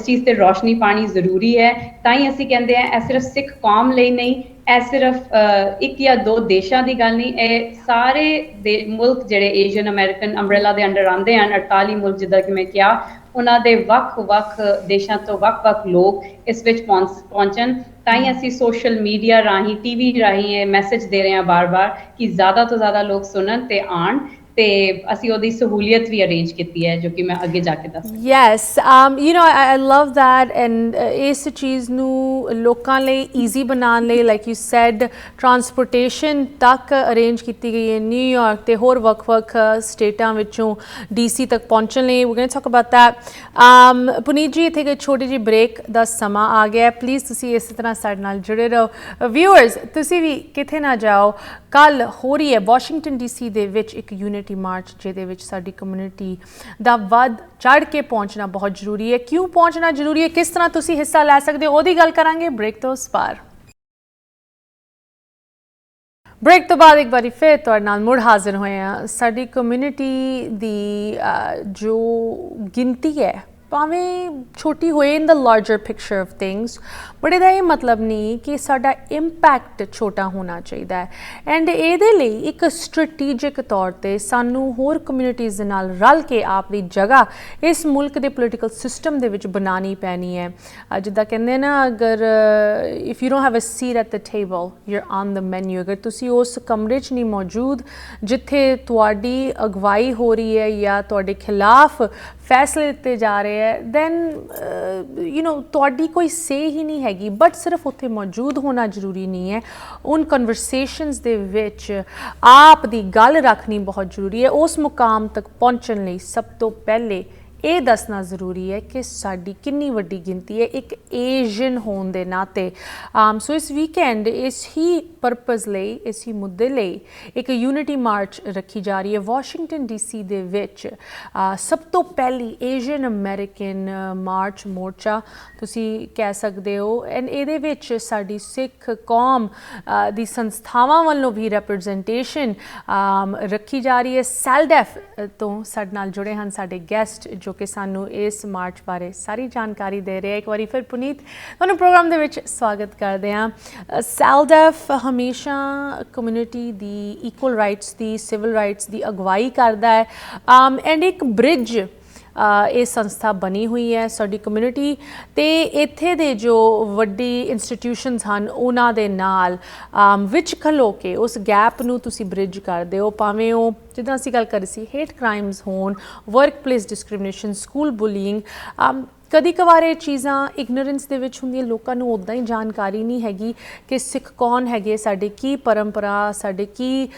ਚੀਜ਼ ਤੇ ਰੋਸ਼ਨੀ ਪਾਣੀ ਜ਼ਰੂਰੀ ਹੈ। ਤਾਂ ਹੀ ਅਸੀਂ ਕਹਿੰਦੇ ਆ ਇਹ ਸਿਰਫ ਸਿੱਖ ਕੌਮ ਲਈ ਨਹੀਂ, ਇਹ ਸਿਰਫ ਇੱਕ ਜਾਂ ਦੋ ਦੇਸ਼ਾਂ ਦੀ ਗੱਲ ਨਹੀਂ, ਇਹ ਸਾਰੇ ਮੁਲਕ ਜਿਹੜੇ ਏਸ਼ੀਅਨ ਅਮਰੀਕਨ ਅੰਬਰੇਲਾ ਦੇ ਅੰਡਰ ਆਉਂਦੇ ਹਨ, 48 ਮੁਲਕ ਜਿੱਦਾਂ ਕਿ ਮੈਂ ਕਿਹਾ, ਉਹਨਾਂ ਦੇ ਵੱਖ-ਵੱਖ ਦੇਸ਼ਾਂ ਤੋਂ ਵੱਖ-ਵੱਖ ਲੋਕ ਇਸ ਵਿੱਚ ਪਹੁੰਚਣ। ਤਾਂ ਹੀ ਅਸੀਂ ਸੋਸ਼ਲ ਮੀਡੀਆ ਰਾਹੀਂ, ਟੀਵੀ ਰਾਹੀਂ ਇਹ ਮੈਸੇਜ ਦੇ ਰਹੇ ਹਾਂ ਬਾਰ-ਬਾਰ ਕਿ ਜ਼ਿਆਦਾ ਤੋਂ ਜ਼ਿਆਦਾ ਲੋਕ ਸੁਣਨ ਤੇ ਆਉਣ, ਤੇ ਅਸੀਂ ਉਹਦੀ ਸਹੂਲੀਅਤ ਵੀ ਅਰੇਂਜ ਕੀਤੀ ਹੈ, ਜੋ ਕਿ ਮੈਂ ਅੱਗੇ ਜਾ ਕੇ ਦੱਸਾਂਗੀ। Yes, I love that, and ਇਸ ਚੀਜ਼ ਨੂੰ ਲੋਕਾਂ ਲਈ ਈਜ਼ੀ ਬਣਾਉਣ ਲਈ, ਲਾਈਕ ਯੂ ਸੈਡ, ਟਰਾਂਸਪੋਰਟੇਸ਼ਨ ਤੱਕ ਅਰੇਂਜ ਕੀਤੀ ਗਈ ਹੈ ਨਿਊਯਾਰਕ ਤੇ ਹੋਰ ਵੱਖ-ਵੱਖ ਸਟੇਟਾਂ ਵਿੱਚੋਂ DC ਤੱਕ ਪਹੁੰਚਣ ਲਈ। we're going to talk about that. ਪੁਨੀਤ ਜੀ, ਇੱਥੇ ਇੱਕ ਛੋਟੀ ਜਿਹੀ ਬ੍ਰੇਕ ਦਾ ਸਮਾਂ ਆ ਗਿਆ, ਪਲੀਜ਼ ਤੁਸੀਂ ਇਸੇ ਤਰ੍ਹਾਂ ਸਾਡੇ ਨਾਲ ਜੁੜੇ ਰਹੋ। ਵਿਊਅਰਸ, ਤੁਸੀਂ ਵੀ ਕਿਤੇ ਨਾ ਜਾਓ। ਕੱਲ੍ਹ ਹੋ ਰਹੀ ਹੈ ਵਾਸ਼ਿੰਗਟਨ DC ਦੇ ਵਿੱਚ ਇੱਕ ਯੂਨਿਟੀ ਮਾਰਚ, ਜਿਹਦੇ ਵਿੱਚ ਸਾਡੀ ਕਮਿਊਨਿਟੀ ਦਾ ਵੱਧ ਚੜ੍ਹ ਕੇ ਪਹੁੰਚਣਾ ਬਹੁਤ ਜ਼ਰੂਰੀ ਹੈ। ਕਿਉਂ ਪਹੁੰਚਣਾ ਜ਼ਰੂਰੀ ਹੈ, ਕਿਸ ਤਰ੍ਹਾਂ ਤੁਸੀਂ ਹਿੱਸਾ ਲੈ ਸਕਦੇ ਹੋ, ਉਹਦੀ ਗੱਲ ਕਰਾਂਗੇ ਬ੍ਰੇਕ ਤੋਂ ਉਸ ਪਾਰ। ਬ੍ਰੇਕ ਤੋਂ ਬਾਅਦ ਇੱਕ ਵਾਰੀ ਫਿਰ ਤੁਹਾਡੇ ਨਾਲ ਮੁੜ ਹਾਜ਼ਰ ਹੋਏ ਹਾਂ। ਸਾਡੀ ਕਮਿਊਨਿਟੀ ਦੀ ਜੋ ਗਿਣਤੀ ਹੈ, ਭਾਵੇਂ ਛੋਟੀ ਹੋਏ in the larger picture of things, but ਇਹਦਾ ਇਹ ਮਤਲਬ ਨਹੀਂ ਕਿ ਸਾਡਾ ਇੰਪੈਕਟ ਛੋਟਾ ਹੋਣਾ ਚਾਹੀਦਾ ਹੈ। ਐਂਡ ਇਹਦੇ ਲਈ ਇੱਕ ਸਟ੍ਰੈਟੇਜਿਕ ਤੌਰ 'ਤੇ ਸਾਨੂੰ ਹੋਰ ਕਮਿਊਨਿਟੀਜ਼ ਦੇ ਨਾਲ ਰਲ ਕੇ ਆਪਣੀ ਜਗ੍ਹਾ ਇਸ ਮੁਲਕ ਦੇ ਪੋਲੀਟੀਕਲ ਸਿਸਟਮ ਦੇ ਵਿੱਚ ਬਣਾਉਣੀ ਪੈਣੀ ਹੈ। ਜਿੱਦਾਂ ਕਹਿੰਦੇ ਨਾ, ਅਗਰ if you don't have a seat at the table, you are on the menu. ਅਗਰ ਤੁਸੀਂ ਉਸ ਕਮਰੇ 'ਚ ਨਹੀਂ ਮੌਜੂਦ ਜਿੱਥੇ ਤੁਹਾਡੀ ਅਗਵਾਈ ਹੋ ਰਹੀ ਹੈ ਜਾਂ ਤੁਹਾਡੇ ਖਿਲਾਫ ਫੈਸਲੇ ਦਿੱਤੇ ਜਾ ਰਹੇ ਹੈ, ਦੈਨ ਤੁਹਾਡੀ ਕੋਈ ਸੇ ਹੀ ਨਹੀਂ ਹੈਗੀ। ਬਟ ਸਿਰਫ ਉੱਥੇ ਮੌਜੂਦ ਹੋਣਾ ਜ਼ਰੂਰੀ ਨਹੀਂ ਹੈ, ਉਨ ਕਨਵਰਸੇਸ਼ਨਸ ਦੇ ਵਿੱਚ ਆਪ ਦੀ ਗੱਲ ਰੱਖਣੀ ਬਹੁਤ ਜ਼ਰੂਰੀ ਹੈ। ਉਸ ਮੁਕਾਮ ਤੱਕ ਪਹੁੰਚਣ ਲਈ ਸਭ ਤੋਂ ਪਹਿਲੇ ਇਹ ਦੱਸਣਾ ਜ਼ਰੂਰੀ ਹੈ ਕਿ ਸਾਡੀ ਕਿੰਨੀ ਵੱਡੀ ਗਿਣਤੀ ਹੈ ਇੱਕ ਏਸ਼ੀਅਨ ਹੋਣ ਦੇ ਨਾਤੇ। ਸੋ ਇਸ ਵੀਕਐਂਡ ਇਸ ਹੀ ਪਰਪਸ ਲਈ, ਇਸ ਹੀ ਮੁੱਦੇ ਲਈ ਇੱਕ ਯੂਨਿਟੀ ਮਾਰਚ ਰੱਖੀ ਜਾ ਰਹੀ ਹੈ ਵਾਸ਼ਿੰਗਟਨ DC ਦੇ ਵਿੱਚ। ਸਭ ਤੋਂ ਪਹਿਲੀ ਏਸ਼ੀਅਨ ਅਮਰੀਕਨ ਮਾਰਚ ਮੋਰਚਾ ਤੁਸੀਂ ਕਹਿ ਸਕਦੇ ਹੋ, ਐਂਡ ਇਹਦੇ ਵਿੱਚ ਸਾਡੀ ਸਿੱਖ ਕੌਮ ਦੀ ਸੰਸਥਾਵਾਂ ਵੱਲੋਂ ਵੀ ਰਿਪਰੈਜ਼ੈਂਟੇਸ਼ਨ ਰੱਖੀ ਜਾ ਰਹੀ ਹੈ। ਸੈਲਡੈਫ ਤੋਂ ਸਾਡੇ ਨਾਲ ਜੁੜੇ ਹਨ ਸਾਡੇ ਗੈਸਟ, ਜੋ ਕਿ ਸਾਨੂੰ ਇਸ ਮਾਰਚ ਬਾਰੇ ਸਾਰੀ ਜਾਣਕਾਰੀ ਦੇ ਰਹੇ। ਇੱਕ ਵਾਰੀ ਫਿਰ ਪੁਨੀਤ, ਤੁਹਾਨੂੰ ਪ੍ਰੋਗਰਾਮ ਦੇ ਵਿੱਚ ਸਵਾਗਤ ਕਰਦੇ ਹਾਂ। ਸੈਲਡੈਫ ਹਮੇਸ਼ਾ ਕਮਿਊਨਿਟੀ ਦੀ ਇਕੁਅਲ ਰਾਈਟਸ ਦੀ, ਸਿਵਲ ਰਾਈਟਸ ਦੀ ਅਗਵਾਈ ਕਰਦਾ ਹੈ, ਐਂਡ ਇੱਕ ਬ੍ਰਿਜ ਇਹ ਸੰਸਥਾ ਬਣੀ ਹੋਈ ਹੈ ਸਾਡੀ ਕਮਿਊਨਿਟੀ ਤੇ ਇੱਥੇ ਦੇ ਜੋ ਵੱਡੀ ਇੰਸਟੀਟਿਊਸ਼ਨਸ ਹਨ ਉਹਨਾਂ ਦੇ ਨਾਲ ਵਿੱਚ ਖਲੋ ਕੇ ਉਸ ਗੈਪ ਨੂੰ ਤੁਸੀਂ ਬ੍ਰਿਜ ਕਰਦੇ ਹੋ, ਭਾਵੇਂ ਉਹ ਜਿੱਦਾਂ ਅਸੀਂ ਗੱਲ ਕਰ ਰਹੇ ਸੀ ਹੇਟ ਕ੍ਰਾਈਮਸ ਹੋਣ, ਵਰਕ ਪਲੇਸ ਡਿਸਕ੍ਰਿਮੀਨੇਸ਼ਨ, ਸਕੂਲ ਬੁਲੀਇੰਗ। ਕਦੀ ਕਵਾਰ ਇਹ ਚੀਜ਼ਾਂ ਇਗਨੋਰੈਂਸ ਦੇ ਵਿੱਚ ਹੁੰਦੀਆਂ, ਲੋਕਾਂ ਨੂੰ ਉੱਦਾਂ ਹੀ ਜਾਣਕਾਰੀ ਨਹੀਂ ਹੈਗੀ ਕਿ ਸਿੱਖ ਕੌਣ ਹੈਗੇ, ਸਾਡੇ ਕੀ ਪਰੰਪਰਾ, ਸਾਡੇ ਕੀ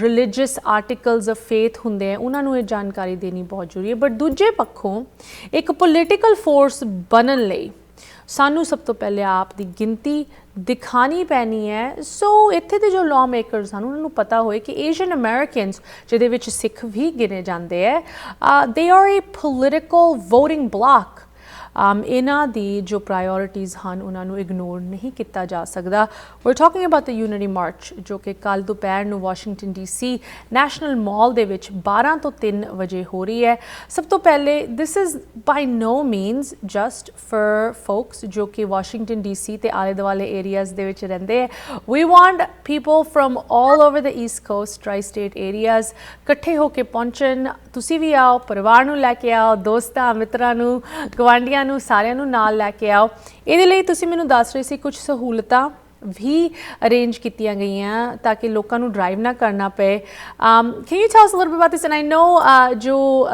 ਰਿਲੀਜੀਅਸ ਆਰਟੀਕਲਸ ਆਫ ਫੇਥ ਹੁੰਦੇ ਆ, ਉਹਨਾਂ ਨੂੰ ਇਹ ਜਾਣਕਾਰੀ ਦੇਣੀ ਬਹੁਤ ਜ਼ਰੂਰੀ ਹੈ। ਬਟ ਦੂਜੇ ਪੱਖੋਂ ਇੱਕ ਪੋਲੀਟੀਕਲ ਫੋਰਸ ਬਣਨ ਲਈ ਸਾਨੂੰ ਸਭ ਤੋਂ ਪਹਿਲੇ ਆਪ ਦੀ ਗਿਣਤੀ ਦਿਖਾਣੀ ਪੈਣੀ ਹੈ। ਸੋ ਇੱਥੇ ਦੇ ਜੋ ਲਾਅ ਮੇਕਰਸ ਹਨ ਉਹਨਾਂ ਨੂੰ ਪਤਾ ਹੋਏ ਕਿ ਏਸ਼ੀਅਨ ਅਮਰੀਕਨਸ, ਜਿਹਦੇ ਵਿੱਚ ਸਿੱਖ ਵੀ ਗਿਣੇ ਜਾਂਦੇ ਹੈ, they are a political voting bloc. ਇਹਨਾਂ ਦੀ ਜੋ ਪ੍ਰਾਇੋਰਟੀਜ਼ ਹਨ ਉਹਨਾਂ ਨੂੰ ਇਗਨੋਰ ਨਹੀਂ ਕੀਤਾ ਜਾ ਸਕਦਾ। We are talking about the unity march ਜੋ ਕਿ ਕੱਲ੍ਹ ਦੁਪਹਿਰ ਨੂੰ ਵਾਸ਼ਿੰਗਟਨ DC ਨੈਸ਼ਨਲ ਮਾਲ ਦੇ ਵਿੱਚ 12 ਤੋਂ 3 ਵਜੇ ਹੋ ਰਹੀ ਹੈ। ਸਭ ਤੋਂ ਪਹਿਲੇ this is by no means just for focus ਜੋ ਕਿ ਵਾਸ਼ਿੰਗਟਨ DC ਤੇ ਆਲੇ ਦੁਆਲੇ ਏਰੀਆਜ਼ ਦੇ ਵਿੱਚ ਰਹਿੰਦੇ ਹੈ। We want people from all over the east coast tri state areas ਇਕੱਠੇ ਹੋ ਕੇ ਪਹੁੰਚਣ। ਤੁਸੀਂ ਵੀ ਆਓ, ਪਰਿਵਾਰ ਨੂੰ ਲੈ ਕੇ ਆਓ, ਦੋਸਤਾਂ ਮਿੱਤਰਾਂ ਨੂੰ, ਗਵਾਂਢੀਆਂ ਨੂੰ, ਸਾਰਿਆਂ ਨੂੰ ਨਾਲ ਲੈ ਕੇ ਆਓ। ਇਹਦੇ ਲਈ ਤੁਸੀਂ ਮੈਨੂੰ ਦੱਸ ਰਹੇ ਸੀ ਕੁਝ ਸਹੂਲਤਾਂ ਵੀ ਅਰੇਂਜ ਕੀਤੀਆਂ ਗਈਆਂ ਤਾਂ ਕਿ ਲੋਕਾਂ ਨੂੰ ਡਰਾਈਵ ਨਾ ਕਰਨਾ ਪਏ। Can you tell us a little bit about this and I know ਜੋ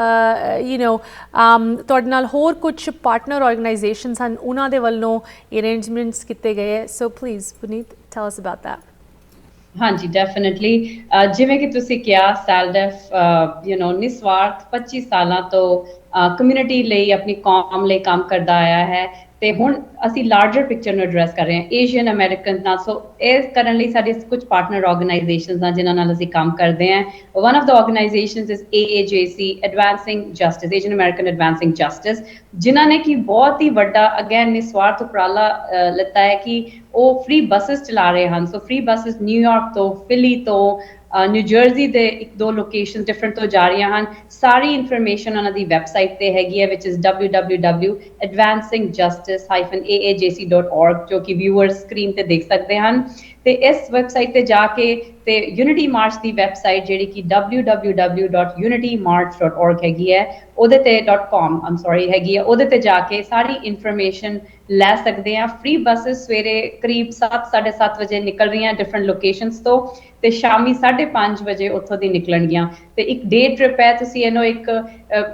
ਤੁਹਾਡੇ ਨਾਲ ਹੋਰ ਕੁਝ ਪਾਰਟਨਰ ਆਰਗੇਨਾਈਜੇਸ਼ਨਸ ਹਨ ਉਹਨਾਂ ਦੇ ਵੱਲੋਂ ਅਰੇਂਜਮੈਂਟਸ ਕੀਤੇ ਗਏ ਹੈ। So please Puneet tell us about that. ਹਾਂਜੀ ਡੈਫੀਨਿਟਲੀ ਜਿਵੇਂ ਕਿ ਤੁਸੀਂ ਕਿਹਾ ਸੈਲਡੈਫ ਨਿਸਵਾਰਥ 25 ਸਾਲਾਂ ਤੋਂ ਕਮਿਊਨਿਟੀ ਲਈ ਆਪਣੀ ਕੌਮ ਲਈ ਕੰਮ ਕਰਦਾ ਆਇਆ ਹੈ ਤੇ ਹੁਣ ਅਸੀਂ ਲਾਰਜਰ ਪਿਕਚਰ ਨੂੰ ਐਡਰੈਸ ਕਰ ਰਹੇ ਹਾਂ ਏਸ਼ੀਅਨ ਅਮਰੀਕਨ ਨਾਲ। ਸੋ ਇਹ ਕਰਨ ਲਈ ਸਾਡੇ ਕੁਝ ਪਾਰਟਨਰ ਆਰਗੇਨਾਈਜੇਸ਼ਨਸ ਹਨ ਜਿਨ੍ਹਾਂ ਨਾਲ ਅਸੀਂ ਕੰਮ ਕਰਦੇ ਹਾਂ। One of the organisations is AAJC advancing justice, Asian American advancing justice, ਜਿਨ੍ਹਾਂ ਨੇ ਕਿ ਬਹੁਤ ਹੀ ਵੱਡਾ ਅਗੇਨ ਨਿਸਵਾਰਥ ਉਪਰਾਲਾ ਲਿੱਤਾ ਹੈ ਕਿ ਉਹ ਫ੍ਰੀ ਬੱਸਸ ਚਲਾ ਰਹੇ ਹਨ। ਸੋ ਫ੍ਰੀ ਬੱਸਸ ਨਿਊਯਾਰਕ ਤੋਂ, ਫਿਲੀ ਤੋਂ, ਨਿਊ ਜਰਸੀ ਦੇ 1-2 ਲੋਕੇਸ਼ਨ ਡਿਫਰੈਂਟ ਤੋਂ ਜਾ ਰਹੀਆਂ ਹਨ। ਸਾਰੀ ਇਨਫੋਰਮੇਸ਼ਨ ਉਹਨਾਂ ਦੀ ਵੈਬਸਾਈਟ ਤੇ ਹੈਗੀ ਹੈ ਵਿਚ ਇਜ਼ www.advancingjustice-aajc.org ਜੋ ਕਿ ਵਿਊਅਰਸ ਸਕਰੀਨ ਤੇ ਦੇਖ ਸਕਦੇ ਹਨ। ਤੇ ਇਸ ਵੈਬਸਾਈਟ ਤੇ ਜਾ ਕੇ ਤੇ ਯੂਨਿਟੀ ਮਾਰਚ ਦੀ ਵੈਬਸਾਈਟ ਜਿਹੜੀ ਕਿ www.unitymarch.org ਹੈਗੀ ਹੈ ਉਹਦੇ ਤੇ .com ਹੈਗੀ ਹੈ, ਉਹਦੇ ਤੇ ਜਾ ਕੇ ਸਾਰੀ ਇਨਫੋਰਮੇਸ਼ਨ ਲੈ ਸਕਦੇ ਆ। ਫ੍ਰੀ ਬੱਸਸ ਸਵੇਰੇ ਕਰੀਬ 7-7:30 ਵਜੇ ਨਿਕਲ ਰਹੀਆਂ ਡਿਫਰੈਂਟ ਲੋਕੇਸ਼ਨਸ ਤੋਂ ਤੇ ਸ਼ਾਮੀ 5:30 ਵਜੇ ਉੱਥੋਂ ਦੀ ਨਿਕਲਣਗੀਆਂ। ਤੇ ਇੱਕ ਡੇ ਟ੍ਰਿਪ ਹੈ, ਤੁਸੀਂ ਇਹਨੂੰ ਇੱਕ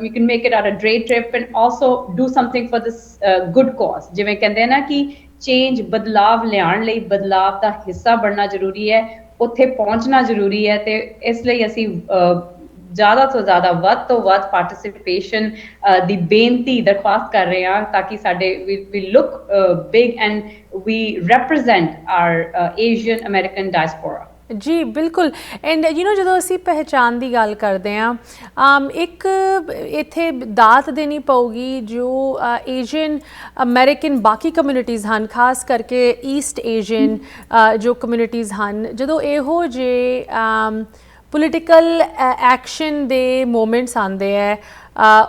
you can make it out a day trip and also do something for this good cause. ਜਿਵੇਂ ਕਹਿੰਦੇ ਨਾ ਕਿ ਚੇਂਜ ਬਦਲਾਵ ਲਿਆਉਣ ਲਈ ਬਦਲਾਵ ਦਾ ਹਿੱਸਾ ਬਣਨਾ ਜ਼ਰੂਰੀ ਹੈ, ਉੱਥੇ ਪਹੁੰਚਣਾ ਜ਼ਰੂਰੀ ਹੈ। ਤੇ ਇਸ ਲਈ ਅਸੀਂ ਜ਼ਿਆਦਾ ਤੋਂ ਜ਼ਿਆਦਾ ਵੱਧ ਤੋਂ ਵੱਧ ਪਾਰਟਿਸਿਪੇਸ਼ਨ ਦੀ ਬੇਨਤੀ ਦਰਖਾਸਤ ਕਰ ਰਹੇ ਹਾਂ ਤਾਂ ਕਿ ਸਾਡੇ we look big and we represent our Asian American diaspora. ਜੀ ਬਿਲਕੁਲ। ਐਂਡ ਜਦੋਂ ਅਸੀਂ ਪਹਿਚਾਣ ਦੀ ਗੱਲ ਕਰਦੇ ਹਾਂ ਇੱਕ ਇੱਥੇ ਦਾਤ ਦੇਣੀ ਪਊਗੀ ਜੋ ਏਸ਼ੀਅਨ ਅਮਰੀਕਨ ਬਾਕੀ ਕਮਿਊਨਿਟੀਜ਼ ਹਨ, ਖਾਸ ਕਰਕੇ ਈਸਟ ਏਸ਼ੀਅਨ ਜੋ ਕਮਿਊਨਿਟੀਜ਼ ਹਨ, ਜਦੋਂ ਇਹੋ ਜਿਹੇ ਪੋਲੀਟੀਕਲ ਐਕਸ਼ਨ ਦੇ ਮੂਮੈਂਟਸ ਆਉਂਦੇ ਹੈ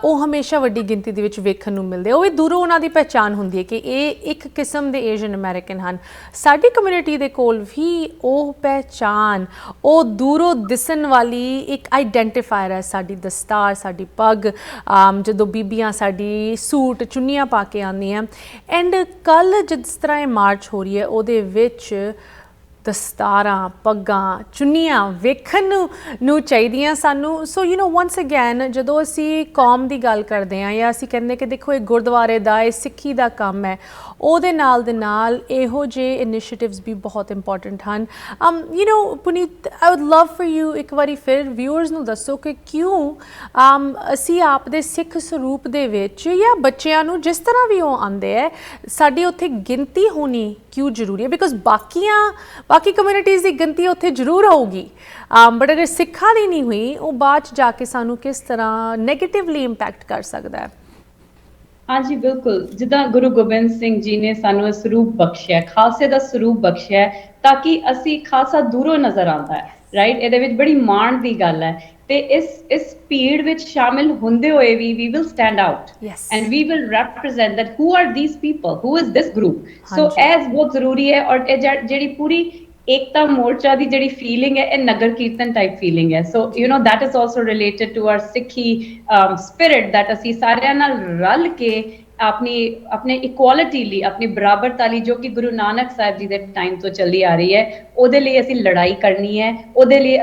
ਉਹ ਹਮੇਸ਼ਾ ਵੱਡੀ ਗਿਣਤੀ ਦੇ ਵਿੱਚ ਵੇਖਣ ਨੂੰ ਮਿਲਦੇ। ਉਹ ਵੀ ਦੂਰੋਂ ਉਹਨਾਂ ਦੀ ਪਹਿਚਾਣ ਹੁੰਦੀ ਹੈ ਕਿ ਇਹ ਇੱਕ ਕਿਸਮ ਦੇ ਏਸ਼ੀਅਨ ਅਮਰੀਕਨ ਹਨ। ਸਾਡੀ ਕਮਿਊਨਿਟੀ ਦੇ ਕੋਲ ਵੀ ਉਹ ਪਹਿਚਾਣ, ਉਹ ਦੂਰੋਂ ਦਿਸਣ ਵਾਲੀ ਇੱਕ ਆਈਡੈਂਟੀਫਾਇਰ ਹੈ ਸਾਡੀ ਦਸਤਾਰ, ਸਾਡੀ ਪੱਗ, ਜਦੋਂ ਬੀਬੀਆਂ ਸਾਡੀ ਸੂਟ ਚੁੰਨੀਆਂ ਪਾ ਕੇ ਆਉਂਦੀਆਂ। ਐਂਡ ਕੱਲ੍ਹ ਜਿਸ ਤਰ੍ਹਾਂ ਇਹ ਮਾਰਚ ਹੋ ਰਹੀ ਹੈ ਉਹਦੇ ਵਿੱਚ ਦਸਤਾਰਾਂ, ਪੱਗਾਂ, ਚੁੰਨੀਆਂ ਵੇਖਣ ਨੂੰ ਚਾਹੀਦੀਆਂ ਸਾਨੂੰ। ਸੋ ਵਨਸ ਅਗੈਨ ਜਦੋਂ ਅਸੀਂ ਕੌਮ ਦੀ ਗੱਲ ਕਰਦੇ ਹਾਂ ਜਾਂ ਅਸੀਂ ਕਹਿੰਦੇ ਕਿ ਦੇਖੋ ਇਹ ਗੁਰਦੁਆਰੇ ਦਾ, ਇਹ ਸਿੱਖੀ ਦਾ ਕੰਮ ਹੈ, ਉਹਦੇ ਨਾਲ ਦੇ ਨਾਲ ਇਹੋ ਜਿਹੇ ਇਨੀਸ਼ੀਏਟਿਵਸ ਵੀ ਬਹੁਤ ਇੰਪੋਰਟੈਂਟ ਹਨ। Puneet I would love for you ਇੱਕ ਵਾਰੀ ਫਿਰ ਵਿਊਅਰਸ ਨੂੰ ਦੱਸੋ ਕਿ ਕਿਉਂ ਅਸੀਂ ਆਪ ਦੇ ਸਿੱਖ ਸਰੂਪ ਦੇ ਵਿੱਚ ਜਾਂ ਬੱਚਿਆਂ ਨੂੰ ਜਿਸ ਤਰ੍ਹਾਂ ਵੀ ਉਹ ਆਉਂਦੇ ਹੈ ਸਾਡੀ ਉੱਥੇ ਗਿਣਤੀ ਹੋਣੀ ਕਿਉਂ ਜ਼ਰੂਰੀ ਹੈ। ਬਿਕੋਜ਼ ਬਾਕੀ ਕਮਿਊਨਿਟੀਜ਼ ਦੀ ਗਿਣਤੀ ਉੱਥੇ ਜ਼ਰੂਰ ਹੋਊਗੀ ਬਟ ਅਗਰ ਸਿੱਖਾਂ ਦੀ ਨਹੀਂ ਹੋਈ ਉਹ ਬਾਅਦ 'ਚ ਜਾ ਕੇ ਸਾਨੂੰ ਕਿਸ ਤਰ੍ਹਾਂ ਨੈਗੇਟਿਵਲੀ ਇੰਪੈਕਟ ਕਰ ਸਕਦਾ ਹੈ। ਹਾਂਜੀ ਬਿਲਕੁਲ, ਜਿੱਦਾਂ ਗੁਰੂ ਗੋਬਿੰਦ ਸਿੰਘ ਜੀ ਨੇ ਸਾਨੂੰ ਇਹ ਸਰੂਪ ਬਖਸ਼ਿਆ, ਖਾਲਸੇ ਦਾ ਸਰੂਪ ਬਖਸ਼ਿਆ ਤਾਂ ਕਿ ਅਸੀਂ ਖਾਲਸਾ ਦੂਰੋਂ ਨਜ਼ਰ ਆਉਂਦਾ ਹੈ, ਰਾਈਟ। ਇਹਦੇ ਵਿੱਚ ਬੜੀ ਮਾਣ ਦੀ ਗੱਲ ਹੈ ਤੇ ਇਸ ਭੀੜ ਵਿੱਚ ਸ਼ਾਮਿਲ ਹੁੰਦੇ ਹੋਏ ਵੀ we will stand out and we will represent that who are these people, who is this group. So as ਬਹੁਤ ਜ਼ਰੂਰੀ ਹੈ। ਔਰ ਇਹ ਜਿਹੜੀ ਪੂਰੀ ਏਕਤਾ ਮੋਰਚਾ ਦੀ ਜਿਹੜੀ ਫੀਲਿੰਗ ਹੈ ਇਹ ਨਗਰ ਕੀਰਤਨ ਟਾਈਪ ਫੀਲਿੰਗ ਹੈ। ਸੋ that is also related to our ਸਿੱਖੀ spirit that ਅਸੀਂ ਸਾਰਿਆਂ ਨਾਲ ਰਲ ਕੇ ਆਪਣੇ ਇਕੁਆਲਿਟੀ ਲਈ, ਆਪਣੀ ਬਰਾਬਰਤਾ ਲਈ ਜੋ ਕਿ ਗੁਰੂ ਨਾਨਕ ਸਾਹਿਬ ਜੀ ਦੇ ਟਾਈਮ ਤੋਂ ਚੱਲੀ ਆ ਰਹੀ ਹੈ, ਉਹਦੇ ਲਈ ਅਸੀਂ ਲੜਾਈ ਕਰਨੀ ਹੈ, ਉਹਦੇ ਲਈ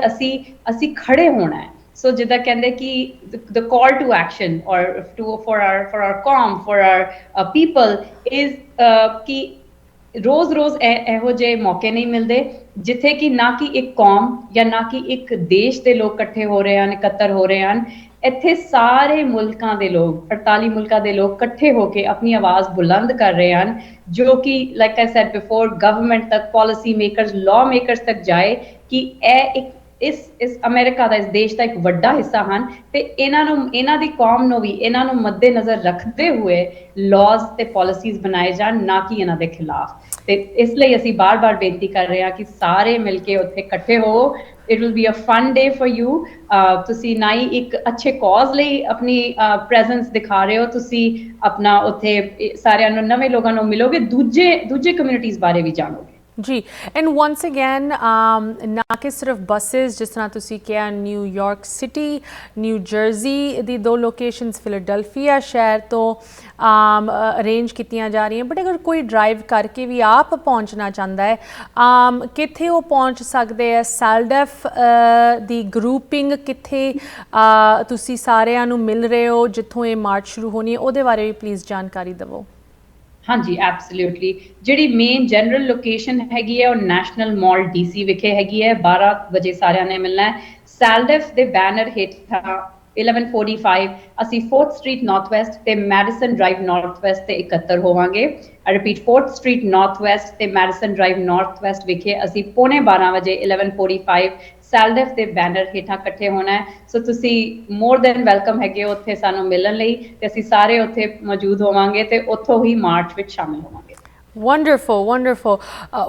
ਅਸੀਂ ਖੜੇ ਹੋਣਾ ਹੈ। ਸੋ ਜਿੱਦਾਂ ਕਹਿੰਦੇ ਕਿ the call to action or for our calm, for our people is ਕਿ ਰੋਜ਼ ਇਹੋ ਜਿਹੇ ਮੌਕੇ ਨਹੀਂ ਮਿਲਦੇ ਜਿੱਥੇ ਕਿ ਨਾ ਕਿ ਇੱਕ ਕੌਮ ਜਾਂ ਨਾ ਕਿ ਇੱਕ ਦੇਸ਼ ਦੇ ਲੋਕ ਇਕੱਠੇ ਹੋ ਰਹੇ ਹਨ, ਇਕੱਤਰ ਹੋ ਰਹੇ ਹਨ। ਇੱਥੇ ਸਾਰੇ ਮੁਲਕਾਂ ਦੇ ਲੋਕ, 48 ਮੁਲਕਾਂ ਦੇ ਲੋਕ ਇਕੱਠੇ ਹੋ ਕੇ ਆਪਣੀ ਆਵਾਜ਼ ਬੁਲੰਦ ਕਰ ਰਹੇ ਹਨ ਜੋ ਕਿ like I said before government ਤੱਕ, ਪਾਲਿਸੀ ਮੇਕਰਸ, ਲਾਅ ਮੇਕਰਸ ਤੱਕ ਜਾਏ ਕਿ ਇਹ ਇੱਕ ਇਸ ਅਮਰੀਕਾ ਦਾ, ਇਸ ਦੇਸ਼ ਦਾ ਇੱਕ ਵੱਡਾ ਹਿੱਸਾ ਹਨ ਤੇ ਇਹਨਾਂ ਦੀ ਕੌਮ ਨੂੰ ਵੀ ਇਹਨਾਂ ਨੂੰ ਮੱਦੇ ਨਜ਼ਰ ਰੱਖਦੇ ਹੋਏ ਲਾਜ਼ ਤੇ ਪਾਲਿਸੀਜ਼ ਬਣਾਏ ਜਾਣ, ਨਾ ਕਿ ਇਹਨਾਂ ਦੇ ਖਿਲਾਫ। ਤੇ ਇਸ ਲਈ ਅਸੀਂ ਬਾਰ-ਬਾਰ ਬੇਨਤੀ ਕਰ ਰਹੇ ਹਾਂ ਕਿ ਸਾਰੇ ਮਿਲ ਕੇ ਉੱਥੇ ਇਕੱਠੇ ਹੋ। It will be a fun day for you. ਤੁਸੀਂ ਨਾ ਹੀ ਇੱਕ ਅੱਛੇ ਕਾਜ਼ ਲਈ ਆਪਣੀ ਪ੍ਰੈਜ਼ੈਂਸ ਦਿਖਾ ਰਹੇ ਹੋ, ਤੁਸੀਂ ਆਪਣਾ ਉੱਥੇ ਸਾਰਿਆਂ ਨੂੰ, ਨਵੇਂ ਲੋਕਾਂ ਨੂੰ ਮਿਲੋਗੇ, ਦੂਜੇ ਕਮਿਊਨਿਟੀਜ਼ ਬਾਰੇ ਵੀ ਜਾਣੋਗੇ। ਜੀ, ਐਂਡ ਵਾਂਸ ਅਗੇਨ ਨਾ ਕਿ ਸਿਰਫ ਬੱਸਿਸ, ਜਿਸ ਤਰ੍ਹਾਂ ਤੁਸੀਂ ਕਿਹਾ ਨਿਊਯਾਰਕ ਸਿਟੀ, ਨਿਊ ਜਰਸੀ ਦੀ 2 ਲੋਕੇਸ਼ਨਸ, ਫਿਲਾਡੈਲਫੀਆ ਸ਼ਹਿਰ ਤੋਂ ਅਰੇਂਜ ਕੀਤੀਆਂ ਜਾ ਰਹੀਆਂ, ਬਟ ਅਗਰ ਕੋਈ ਡਰਾਈਵ ਕਰਕੇ ਵੀ ਆਪ ਪਹੁੰਚਣਾ ਚਾਹੁੰਦਾ ਹੈ, ਕਿੱਥੇ ਉਹ ਪਹੁੰਚ ਸਕਦੇ ਹੈ? ਸੈਲਡੈਫ ਦੀ ਗਰੁੱਪਿੰਗ ਕਿੱਥੇ ਤੁਸੀਂ ਸਾਰਿਆਂ ਨੂੰ ਮਿਲ ਰਹੇ ਹੋ ਜਿੱਥੋਂ ਇਹ ਮਾਰਚ ਸ਼ੁਰੂ ਹੋਣੀ ਹੈ, ਉਹਦੇ ਬਾਰੇ ਵੀ ਪਲੀਜ਼ ਜਾਣਕਾਰੀ ਦਿਵੋ। ਹਾਂਜੀ, ਐਬਸੋਲਿਊਟਲੀ। ਜਿਹੜੀ ਮੇਨ ਜਨਰਲ ਲੋਕੇਸ਼ਨ ਹੈਗੀ ਹੈ ਉਹ ਨੈਸ਼ਨਲ ਮਾਲ DC ਵਿਖੇ ਹੈਗੀ ਹੈ। 12 ਵਜੇ ਸਾਰਿਆਂ ਨੇ ਮਿਲਣਾ ਹੈ। ਸੈਲਡੈਫ ਦੇ ਬੈਨਰ ਹੇਠਾਂ 1145 ਅਸੀਂ 4th ਸਟਰੀਟ ਨਾਰਥ ਵੈਸਟ ਤੇ ਮੈਡੀਸਨ ਡਰਾਈਵ ਨਾਰਥ ਵੈਸਟ ਤੇ ਇਕੱਤਰ ਹੋਵਾਂਗੇ। I repeat, 4th street north west ਤੇ ਮੈਡੀਸਨ ਡਰਾਈਵ ਨਾਰਥ ਵੈਸਟ ਵਿਖੇ ਅਸੀਂ 11:15 ਵਜੇ 1145 ਸੈਲਡੈਫ ਦੇ ਬੈਨਰ ਹੇਠਾਂ ਇਕੱਠੇ ਹੋਣਾ ਹੈ। ਸੋ ਤੁਸੀਂ ਮੋਰ ਦੈਨ ਵੈਲਕਮ ਹੈਗੇ ਹੋ ਉੱਥੇ ਸਾਨੂੰ ਮਿਲਣ ਲਈ, ਤੇ ਅਸੀਂ ਸਾਰੇ ਉੱਥੇ ਮੌਜੂਦ ਹੋਵਾਂਗੇ ਤੇ ਉੱਥੋਂ ਹੀ ਮਾਰਚ ਵਿੱਚ ਸ਼ਾਮਿਲ ਹੋਵਾਂਗੇ। Wonderful wonderful.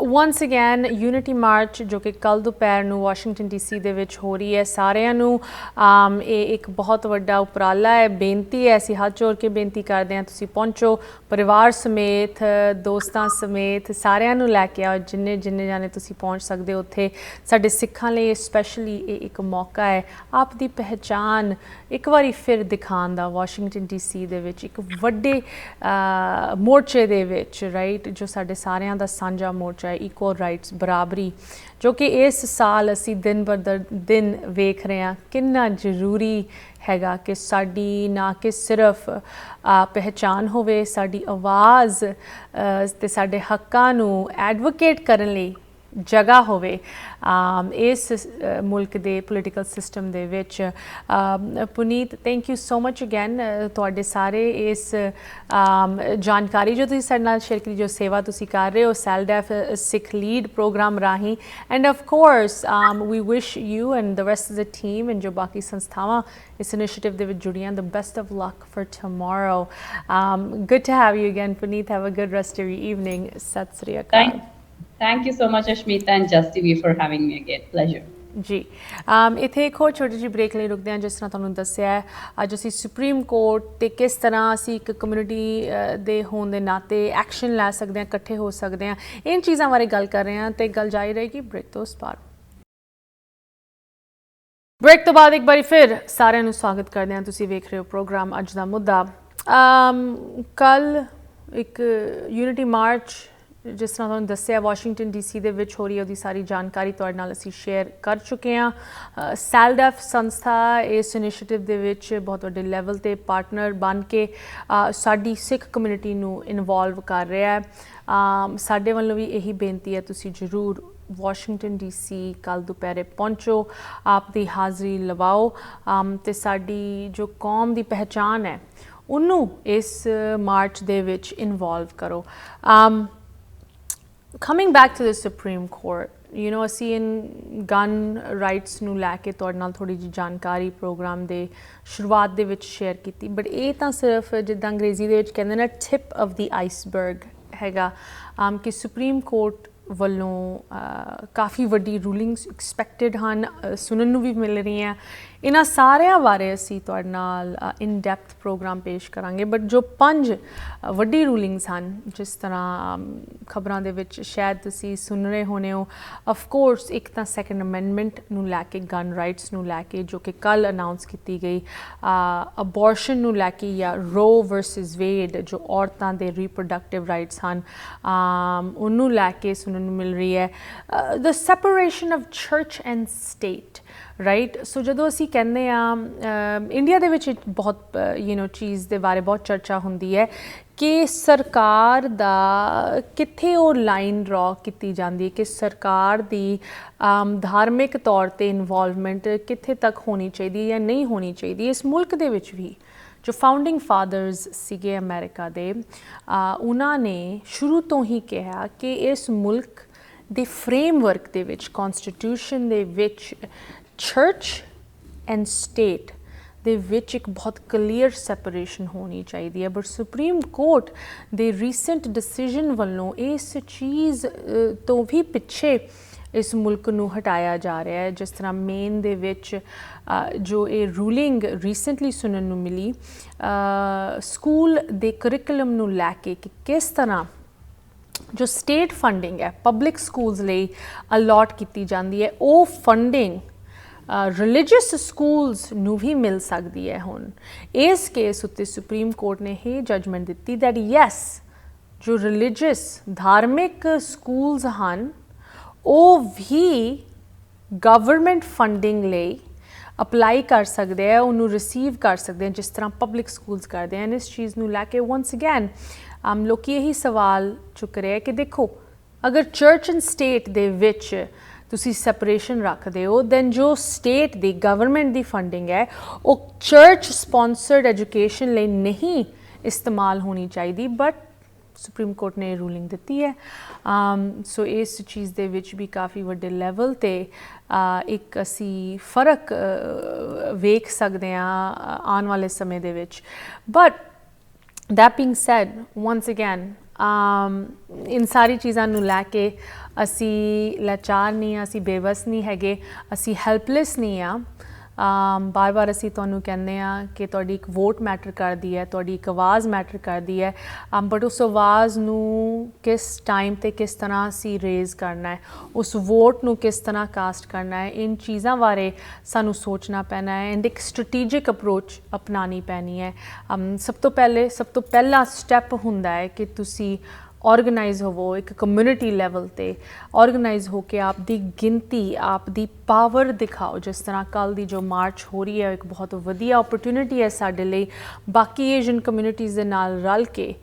Once again unity march ਜੋ ਕਿ ਕੱਲ੍ਹ ਦੁਪਹਿਰ ਨੂੰ ਵਾਸ਼ਿੰਗਟਨ DC ਦੇ ਵਿੱਚ ਹੋ ਰਹੀ ਹੈ, ਸਾਰਿਆਂ ਨੂੰ ਇਹ ਇੱਕ ਬਹੁਤ ਵੱਡਾ ਉਪਰਾਲਾ ਹੈ, ਬੇਨਤੀ ਹੈ, ਅਸੀਂ ਹੱਥ ਜੋੜ ਕੇ ਬੇਨਤੀ ਕਰਦੇ ਹਾਂ ਤੁਸੀਂ ਪਹੁੰਚੋ ਪਰਿਵਾਰ ਸਮੇਤ, ਦੋਸਤਾਂ ਸਮੇਤ, ਸਾਰਿਆਂ ਨੂੰ ਲੈ ਕੇ ਆਓ, ਜਿੰਨੇ ਜਾਣੇ ਤੁਸੀਂ ਪਹੁੰਚ ਸਕਦੇ ਹੋ ਉੱਥੇ। ਸਾਡੇ ਸਿੱਖਾਂ ਲਈ ਸਪੈਸ਼ਲੀ ਇਹ ਇੱਕ ਮੌਕਾ ਹੈ ਆਪ ਦੀ ਪਹਿਚਾਣ ਇੱਕ ਵਾਰੀ ਫਿਰ ਦਿਖਾਉਣ ਦਾ ਵਾਸ਼ਿੰਗਟਨ DC ਦੇ ਵਿੱਚ, ਇੱਕ ਵੱਡੇ ਮੋਰਚੇ ਦੇ ਵਿੱਚ, ਰਾਈਟ, ਜੋ ਸਾਡੇ ਸਾਰਿਆਂ ਦਾ ਸਾਂਝਾ ਮੋਰਚਾ ਹੈ, ਇਕੁਅਲ ਰਾਈਟਸ, ਬਰਾਬਰੀ, ਜੋ ਕਿ ਇਸ ਸਾਲ ਅਸੀਂ ਦਿਨ ਬਰ ਦਿਨ ਵੇਖ ਰਹੇ ਹਾਂ ਕਿੰਨਾ ਜ਼ਰੂਰੀ ਹੈਗਾ ਕਿ ਸਾਡੀ ਨਾ ਕਿ ਸਿਰਫ ਪਹਿਚਾਣ ਹੋਵੇ, ਸਾਡੀ ਆਵਾਜ਼ ਤੇ ਸਾਡੇ ਹੱਕਾਂ ਨੂੰ ਐਡਵੋਕੇਟ ਕਰਨ ਲਈ ਜਗ੍ਹਾ ਹੋਵੇ ਇਸ ਮੁਲਕ ਦੇ ਪੋਲੀਟੀਕਲ ਸਿਸਟਮ ਦੇ ਵਿੱਚ। Puneet, thank you so much again ਤੁਹਾਡੇ ਸਾਰੇ ਇਸ ਜਾਣਕਾਰੀ ਜੋ ਤੁਸੀਂ ਸਾਡੇ ਨਾਲ ਸ਼ੇਅਰ ਕੀਤੀ, ਜੋ ਸੇਵਾ ਤੁਸੀਂ ਕਰ ਰਹੇ ਹੋ ਸੈਲਡੈਫ ਸਿੱਖ ਲੀਡ ਪ੍ਰੋਗਰਾਮ ਰਾਹੀਂ, and of course we wish you and the rest of the team and ਜੋ ਬਾਕੀ ਸੰਸਥਾਵਾਂ ਇਸ ਇਨੀਸ਼ੀਏਟਿਵ ਦੇ ਵਿੱਚ ਜੁੜੀਆਂ, the best of luck for tomorrow. Good to have you again Puneet, have a good rest of your evening. Sat Sri Akal. Thank you so much, Ashmita and Just TV, for having me again. Pleasure. ਜੀ, ਇੱਥੇ ਇੱਕ ਹੋਰ ਛੋਟੀ ਜਿਹੀ break ਲਈ ਰੁਕਦੇ ਹਾਂ। ਜਿਸ ਤਰ੍ਹਾਂ ਤੁਹਾਨੂੰ ਦੱਸਿਆ ਹੈ, ਅੱਜ ਅਸੀਂ ਸੁਪਰੀਮ ਕੋਰਟ ਤੇ ਕਿਸ ਤਰ੍ਹਾਂ ਅਸੀਂ ਇੱਕ ਕਮਿਊਨਿਟੀ ਦੇ ਹੋਣ ਦੇ ਨਾਤੇ ਐਕਸ਼ਨ ਲੈ ਸਕਦੇ ਹਾਂ, ਇਕੱਠੇ ਹੋ ਸਕਦੇ ਹਾਂ, ਇਨ ਚੀਜ਼ਾਂ ਬਾਰੇ ਗੱਲ ਕਰ ਰਹੇ ਹਾਂ ਤੇ ਗੱਲ ਜਾਰੀ ਰਹੇਗੀ ਬ੍ਰੇਕ ਤੋਂ ਉਸ ਪਾਰ। ਬ੍ਰੇਕ ਤੋਂ ਬਾਅਦ ਇੱਕ ਵਾਰੀ ਫਿਰ ਸਾਰਿਆਂ ਨੂੰ ਸਵਾਗਤ ਕਰਦੇ ਹਾਂ। ਤੁਸੀਂ ਵੇਖ ਰਹੇ ਹੋ ਪ੍ਰੋਗਰਾਮ ਅੱਜ ਦਾ ਮੁੱਦਾ। ਕੱਲ੍ਹ ਇੱਕ ਯੂਨਿਟੀ ਮਾਰਚ, ਜਿਸ ਤਰ੍ਹਾਂ ਤੁਹਾਨੂੰ ਦੱਸਿਆ, ਵਾਸ਼ਿੰਗਟਨ DC ਦੇ ਵਿੱਚ ਹੋ ਰਹੀ ਹੈ, ਉਹਦੀ ਸਾਰੀ ਜਾਣਕਾਰੀ ਤੁਹਾਡੇ ਨਾਲ ਅਸੀਂ ਸ਼ੇਅਰ ਕਰ ਚੁੱਕੇ ਹਾਂ। ਸੈਲਡੈਫ ਸੰਸਥਾ ਇਸ ਇਨੀਸ਼ੀਏਟਿਵ ਦੇ ਵਿੱਚ ਬਹੁਤ ਵੱਡੇ ਲੈਵਲ 'ਤੇ ਪਾਰਟਨਰ ਬਣ ਕੇ ਸਾਡੀ ਸਿੱਖ ਕਮਿਊਨਿਟੀ ਨੂੰ ਇਨਵੋਲਵ ਕਰ ਰਿਹਾ ਹੈ। ਸਾਡੇ ਵੱਲੋਂ ਵੀ ਇਹੀ ਬੇਨਤੀ ਹੈ, ਤੁਸੀਂ ਜ਼ਰੂਰ ਵਾਸ਼ਿੰਗਟਨ DC ਕੱਲ੍ਹ ਦੁਪਹਿਰੇ ਪਹੁੰਚੋ, ਆਪ ਦੀ ਹਾਜ਼ਰੀ ਲਵਾਓ ਤੇ ਸਾਡੀ ਜੋ ਕੌਮ ਦੀ ਪਹਿਚਾਣ ਹੈ ਉਹਨੂੰ ਇਸ ਮਾਰਚ ਦੇ ਵਿੱਚ ਇਨਵੋਲਵ ਕਰੋ। Coming back to the Supreme Court, you know, ਅਸੀਂ ਗਨ ਰਾਈਟਸ ਨੂੰ ਲੈ ਕੇ ਤੁਹਾਡੇ ਨਾਲ ਥੋੜ੍ਹੀ ਜਿਹੀ ਜਾਣਕਾਰੀ ਪ੍ਰੋਗਰਾਮ ਦੇ ਸ਼ੁਰੂਆਤ ਦੇ ਵਿੱਚ ਸ਼ੇਅਰ ਕੀਤੀ, ਬਟ ਇਹ ਤਾਂ ਸਿਰਫ ਜਿੱਦਾਂ ਅੰਗਰੇਜ਼ੀ ਦੇ ਵਿੱਚ ਕਹਿੰਦੇ ਨਾ ਟਿਪ ਆਫ ਦੀ ਆਈਸਬਰਗ ਹੈਗਾ ਕਿ ਸੁਪਰੀਮ ਕੋਰਟ ਵੱਲੋਂ ਕਾਫੀ ਵੱਡੀ ਰੂਲਿੰਗਸ ਐਕਸਪੈਕਟਡ ਹਨ, ਸੁਣਨ ਨੂੰ ਵੀ ਮਿਲ ਰਹੀਆਂ। ਇਹਨਾਂ ਸਾਰਿਆਂ ਬਾਰੇ ਅਸੀਂ ਤੁਹਾਡੇ ਨਾਲ ਇਨ ਡੈਪਥ ਪ੍ਰੋਗਰਾਮ ਪੇਸ਼ ਕਰਾਂਗੇ, ਬਟ ਜੋ 5 ਵੱਡੀ ਰੂਲਿੰਗਸ ਹਨ, ਜਿਸ ਤਰ੍ਹਾਂ ਖਬਰਾਂ ਦੇ ਵਿੱਚ ਸ਼ਾਇਦ ਤੁਸੀਂ ਸੁਣ ਰਹੇ ਹੋਣੇ ਹੋ, ਆਫ ਕੋਰਸ ਇੱਕ ਤਾਂ ਸੈਕੰਡ ਅਮੈਂਡਮੈਂਟ ਨੂੰ ਲੈ ਕੇ, ਗਨ ਰਾਈਟਸ ਨੂੰ ਲੈ ਕੇ, ਜੋ ਕਿ ਕੱਲ੍ਹ ਅਨਾਊਂਸ ਕੀਤੀ ਗਈ, ਅਬੋਰਸ਼ਨ ਨੂੰ ਲੈ ਕੇ, ਜਾਂ ਰੋ ਵਰਸਿਸ ਵੇਡ ਜੋ ਔਰਤਾਂ ਦੇ ਰੀਪਰੋਡਕਟਿਵ ਰਾਈਟਸ ਹਨ ਉਹਨੂੰ ਲੈ ਕੇ ਸੁਣਨ ਨੂੰ ਮਿਲ ਰਹੀ ਹੈ। The separation of church and state, right. So ਜਦੋਂ ਅਸੀਂ ਕਹਿੰਦੇ ਹਾਂ ਇੰਡੀਆ ਦੇ ਵਿੱਚ ਬਹੁਤ ਚੀਜ਼ ਦੇ ਬਾਰੇ ਬਹੁਤ ਚਰਚਾ ਹੁੰਦੀ ਹੈ ਕਿ ਸਰਕਾਰ ਦਾ ਕਿੱਥੇ ਉਹ ਲਾਈਨ ਡਰਾ ਕੀਤੀ ਜਾਂਦੀ ਹੈ ਕਿ ਸਰਕਾਰ ਦੀ ਧਾਰਮਿਕ ਤੌਰ 'ਤੇ ਇਨਵੋਲਵਮੈਂਟ ਕਿੱਥੇ ਤੱਕ ਹੋਣੀ ਚਾਹੀਦੀ ਜਾਂ ਨਹੀਂ ਹੋਣੀ ਚਾਹੀਦੀ। ਇਸ ਮੁਲਕ ਦੇ ਵਿੱਚ ਵੀ ਜੋ ਫਾਊਂਡਿੰਗ ਫਾਦਰਸ ਸੀਗੇ ਅਮਰੀਕਾ ਦੇ, ਉਹਨਾਂ ਨੇ ਸ਼ੁਰੂ ਤੋਂ ਹੀ ਕਿਹਾ ਕਿ ਇਸ ਮੁਲਕ ਦੇ ਫਰੇਮਵਰਕ ਦੇ ਵਿੱਚ, ਕਨਸਟੀਟਿਊਸ਼ਨ ਦੇ ਵਿੱਚ ਚਰਚ ਐਂਡ ਸਟੇਟ ਦੇ ਵਿੱਚ ਇੱਕ ਬਹੁਤ ਕਲੀਅਰ ਸੈਪਰੇਸ਼ਨ ਹੋਣੀ ਚਾਹੀਦੀ ਹੈ। ਬਟ ਸੁਪਰੀਮ ਕੋਰਟ ਦੇ ਰੀਸੈਂਟ ਡਿਸੀਜਨ ਵੱਲੋਂ ਇਸ ਚੀਜ਼ ਤੋਂ ਵੀ ਪਿੱਛੇ ਇਸ ਮੁਲਕ ਨੂੰ ਹਟਾਇਆ ਜਾ ਰਿਹਾ ਹੈ। ਜਿਸ ਤਰ੍ਹਾਂ ਮੇਨ ਦੇ ਵਿੱਚ ਜੋ ਇਹ ਰੂਲਿੰਗ ਰੀਸੈਂਟਲੀ ਸੁਣਨ ਨੂੰ ਮਿਲੀ ਸਕੂਲ ਦੇ ਕਰਿਕੂਲਮ ਨੂੰ ਲੈ ਕੇ ਕਿ ਕਿਸ ਤਰ੍ਹਾਂ ਜੋ ਸਟੇਟ ਫੰਡਿੰਗ ਹੈ ਪਬਲਿਕ ਸਕੂਲਸ ਲਈ ਅਲਾਟ ਕੀਤੀ ਜਾਂਦੀ ਹੈ, ਉਹ ਫੰਡਿੰਗ ਰਿਲੀਜੀਅਸ ਸਕੂਲਸ ਨੂੰ ਵੀ ਮਿਲ ਸਕਦੀ ਹੈ। ਹੁਣ ਇਸ ਕੇਸ ਉੱਤੇ ਸੁਪਰੀਮ ਕੋਰਟ ਨੇ ਇਹ ਜਜਮੈਂਟ ਦਿੱਤੀ ਦੈਟ ਯੈਸ, ਜੋ ਰਿਲੀਜੀਅਸ ਧਾਰਮਿਕ ਸਕੂਲਸ ਹਨ ਉਹ ਵੀ ਗਵਰਨਮੈਂਟ ਫੰਡਿੰਗ ਲਈ ਅਪਲਾਈ ਕਰ ਸਕਦੇ ਆ, ਉਹਨੂੰ ਰਿਸੀਵ ਕਰ ਸਕਦੇ ਆ ਜਿਸ ਤਰ੍ਹਾਂ ਪਬਲਿਕ ਸਕੂਲਸ ਕਰਦੇ ਹਨ। ਇਸ ਚੀਜ਼ ਨੂੰ ਲੈ ਕੇ ਵਨਸ ਅਗੈਨ ਲੋਕ ਇਹੀ ਸਵਾਲ ਚੁੱਕ ਰਹੇ ਕਿ ਦੇਖੋ, ਅਗਰ ਚਰਚ ਐਂਡ ਸਟੇਟ ਦੇ ਵਿੱਚ ਤੁਸੀਂ ਸੈਪਰੇਸ਼ਨ ਰੱਖਦੇ ਹੋ ਦੈਨ ਜੋ ਸਟੇਟ ਦੀ ਗਵਰਨਮੈਂਟ ਦੀ ਫੰਡਿੰਗ ਹੈ ਉਹ ਚਰਚ ਸਪੋਂਸਰਡ ਐਜੂਕੇਸ਼ਨ ਲਈ ਨਹੀਂ ਇਸਤੇਮਾਲ ਹੋਣੀ ਚਾਹੀਦੀ। ਬਟ ਸੁਪਰੀਮ ਕੋਰਟ ਨੇ ਰੂਲਿੰਗ ਦਿੱਤੀ ਹੈ। ਸੋ ਇਸ ਚੀਜ਼ ਦੇ ਵਿੱਚ ਵੀ ਕਾਫੀ ਵੱਡੇ ਲੈਵਲ 'ਤੇ ਇੱਕ ਅਸੀਂ ਫਰਕ ਵੇਖ ਸਕਦੇ ਹਾਂ ਆਉਣ ਵਾਲੇ ਸਮੇਂ ਦੇ ਵਿੱਚ। But that being said, once again, in ਸਾਰੀ ਚੀਜ਼ਾਂ ਨੂੰ ਲੈ ਕੇ ਅਸੀਂ ਲਾਚਾਰ ਨਹੀਂ ਹਾਂ, ਅਸੀਂ ਬੇਵਸ ਨਹੀਂ ਹੈਗੇ, ਅਸੀਂ ਹੈਲਪਲੈਸ ਨਹੀਂ ਹਾਂ। ਬਾਰ-ਬਾਰ ਅਸੀਂ ਤੁਹਾਨੂੰ ਕਹਿੰਦੇ ਹਾਂ ਕਿ ਤੁਹਾਡੀ ਇੱਕ ਵੋਟ ਮੈਟਰ ਕਰਦੀ ਹੈ, ਤੁਹਾਡੀ ਇੱਕ ਆਵਾਜ਼ ਮੈਟਰ ਕਰਦੀ ਹੈ, ਬਟ ਉਸ ਆਵਾਜ਼ ਨੂੰ ਕਿਸ ਟਾਈਮ 'ਤੇ ਕਿਸ ਤਰ੍ਹਾਂ ਅਸੀਂ ਰੇਜ਼ ਕਰਨਾ ਹੈ, ਉਸ ਵੋਟ ਨੂੰ ਕਿਸ ਤਰ੍ਹਾਂ ਕਾਸਟ ਕਰਨਾ ਹੈ, ਇਨ ਚੀਜ਼ਾਂ ਬਾਰੇ ਸਾਨੂੰ ਸੋਚਣਾ ਪੈਣਾ ਹੈ ਐਂਡ ਇੱਕ ਸਟ੍ਰੈਟੇਜਿਕ ਅਪਰੋਚ ਅਪਣਾਉਣੀ ਪੈਣੀ ਹੈ। ਸਭ ਤੋਂ ਪਹਿਲਾ ਸਟੈਪ ਹੁੰਦਾ ਹੈ ਕਿ ਤੁਸੀਂ ऑर्गेनाइज होवो, एक कम्यूनिटी लैवल ते ऑर्गेनाइज होके आप दी गिनती, आप दी पावर दिखाओ। जिस तरह कल दी जो मार्च हो रही है एक बहुत वधिया अपॉर्चुनिटी है साडे लई बाकी एशियन कम्यूनिटीज़ दे नाल रल के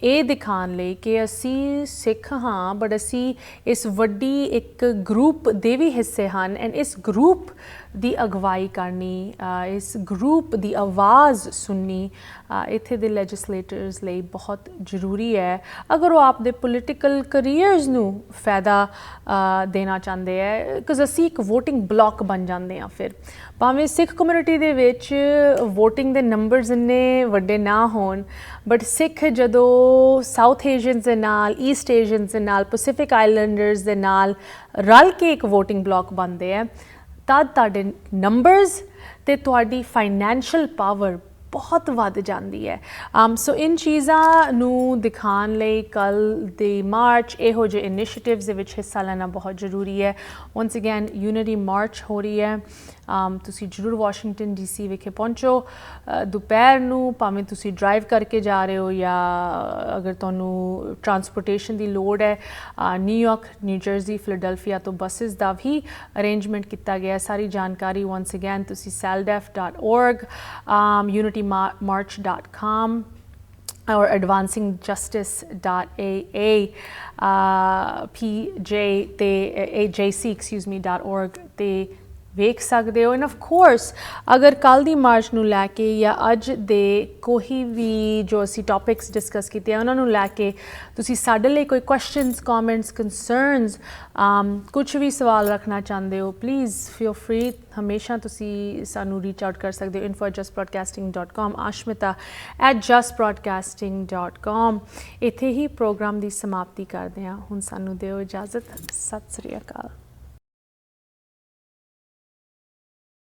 ਇਹ ਦਿਖਾਉਣ ਲਈ ਕਿ ਅਸੀਂ ਸਿੱਖ ਹਾਂ ਬਟ ਅਸੀਂ ਇਸ ਵੱਡੀ ਇੱਕ ਗਰੁੱਪ ਦੇ ਵੀ ਹਿੱਸੇ ਹਨ ਐਂਡ ਇਸ ਗਰੁੱਪ ਦੀ ਅਗਵਾਈ ਕਰਨੀ, ਇਸ ਗਰੁੱਪ ਦੀ ਆਵਾਜ਼ ਸੁਣਨੀ ਇੱਥੇ ਦੇ ਲੈਜਿਸਲੇਟਰਸ ਲਈ ਬਹੁਤ ਜ਼ਰੂਰੀ ਹੈ ਅਗਰ ਉਹ ਆਪਦੇ ਪੋਲੀਟੀਕਲ ਕਰੀਅਰਸ ਨੂੰ ਫਾਇਦਾ ਦੇਣਾ ਚਾਹੁੰਦੇ ਹੈ। ਬਿਕਾਜ਼ ਅਸੀਂ ਇੱਕ ਵੋਟਿੰਗ ਬਲੌਕ ਬਣ ਜਾਂਦੇ ਹਾਂ ਫਿਰ ਭਾਵੇਂ ਸਿੱਖ ਕਮਿਊਨਿਟੀ ਦੇ ਵਿੱਚ ਵੋਟਿੰਗ ਦੇ ਨੰਬਰਸ ਇੰਨੇ ਵੱਡੇ ਨਾ ਹੋਣ ਬਟ ਸਿੱਖ ਜਦੋਂ ਸਾਊਥ ਏਸ਼ੀਅਨਸ ਦੇ ਨਾਲ, ਈਸਟ ਏਸ਼ੀਅਨਸ ਦੇ ਨਾਲ, ਪੈਸੀਫਿਕ ਆਈਲੈਂਡਰਸ ਦੇ ਨਾਲ ਰਲ ਕੇ ਇੱਕ ਵੋਟਿੰਗ ਬਲੌਕ ਬਣਦੇ ਹੈ ਤਦ ਤੁਹਾਡੇ ਨੰਬਰਸ ਅਤੇ ਤੁਹਾਡੀ ਫਾਈਨੈਂਸ਼ੀਅਲ ਪਾਵਰ ਬਹੁਤ ਵੱਧ ਜਾਂਦੀ ਹੈ। ਸੋ ਇਨ ਚੀਜ਼ਾਂ ਨੂੰ ਦਿਖਾਉਣ ਲਈ ਕੱਲ੍ਹ ਦੀ ਮਾਰਚ ਇਹੋ ਜਿਹੇ ਇਨੀਸ਼ੀਏਟਿਵਸ ਦੇ ਵਿੱਚ ਹਿੱਸਾ ਲੈਣਾ ਬਹੁਤ ਜ਼ਰੂਰੀ ਹੈ। ਵਨਸ ਅਗੈਨ ਯੂਨਿਟੀ ਮਾਰਚ ਹੋ ਰਹੀ ਹੈ, ਤੁਸੀਂ ਜ਼ਰੂਰ ਵਾਸ਼ਿੰਗਟਨ DC ਵਿਖੇ ਪਹੁੰਚੋ ਦੁਪਹਿਰ ਨੂੰ, ਭਾਵੇਂ ਤੁਸੀਂ ਡਰਾਈਵ ਕਰਕੇ ਜਾ ਰਹੇ ਹੋ ਜਾਂ ਅਗਰ ਤੁਹਾਨੂੰ ਟਰਾਂਸਪੋਰਟੇਸ਼ਨ ਦੀ ਲੋੜ ਹੈ ਨਿਊਯਾਰਕ, ਨਿਊ ਜਰਸੀ, ਫਿਲਾਡੈਲਫੀਆ ਤੋਂ ਬੱਸਿਸ ਦਾ ਵੀ ਅਰੇਂਜਮੈਂਟ ਕੀਤਾ ਗਿਆ। ਸਾਰੀ ਜਾਣਕਾਰੀ ਵਨਸ ਅਗੈਨ ਤੁਸੀਂ celdef.org, unitymarch.com or advancingjustice.aa, pjc.org ਤੇ ਵੇਖ ਸਕਦੇ ਹੋ। ਐਂਡ ਆਫ ਕੋਰਸ ਅਗਰ ਕੱਲ੍ਹ ਦੀ ਮਾਰਚ ਨੂੰ ਲੈ ਕੇ ਜਾਂ ਅੱਜ ਦੇ ਕੋਈ ਵੀ ਜੋ ਅਸੀਂ ਟੌਪਿਕਸ ਡਿਸਕਸ ਕੀਤੇ ਆ ਉਹਨਾਂ ਨੂੰ ਲੈ ਕੇ ਤੁਸੀਂ ਸਾਡੇ ਲਈ ਕੋਈ ਕੁਐਸਚਨਸ, ਕਮੈਂਟਸ, ਕੰਸਰਨਸ, ਕੁਛ ਵੀ ਸਵਾਲ ਰੱਖਣਾ ਚਾਹੁੰਦੇ ਹੋ ਪਲੀਜ਼ ਫੀਲ ਫਰੀ। ਹਮੇਸ਼ਾ ਤੁਸੀਂ ਸਾਨੂੰ ਰੀਚ ਆਊਟ ਕਰ ਸਕਦੇ ਹੋ info@justbroadcasting.com, ashmita@justbroadcasting.com। ਇੱਥੇ ਹੀ ਪ੍ਰੋਗਰਾਮ ਦੀ ਸਮਾਪਤੀ ਕਰਦੇ ਹਾਂ। ਹੁਣ ਸਾਨੂੰ ਦਿਓ ਇਜਾਜ਼ਤ। ਸਤਿ ਸ੍ਰੀ ਅਕਾਲ।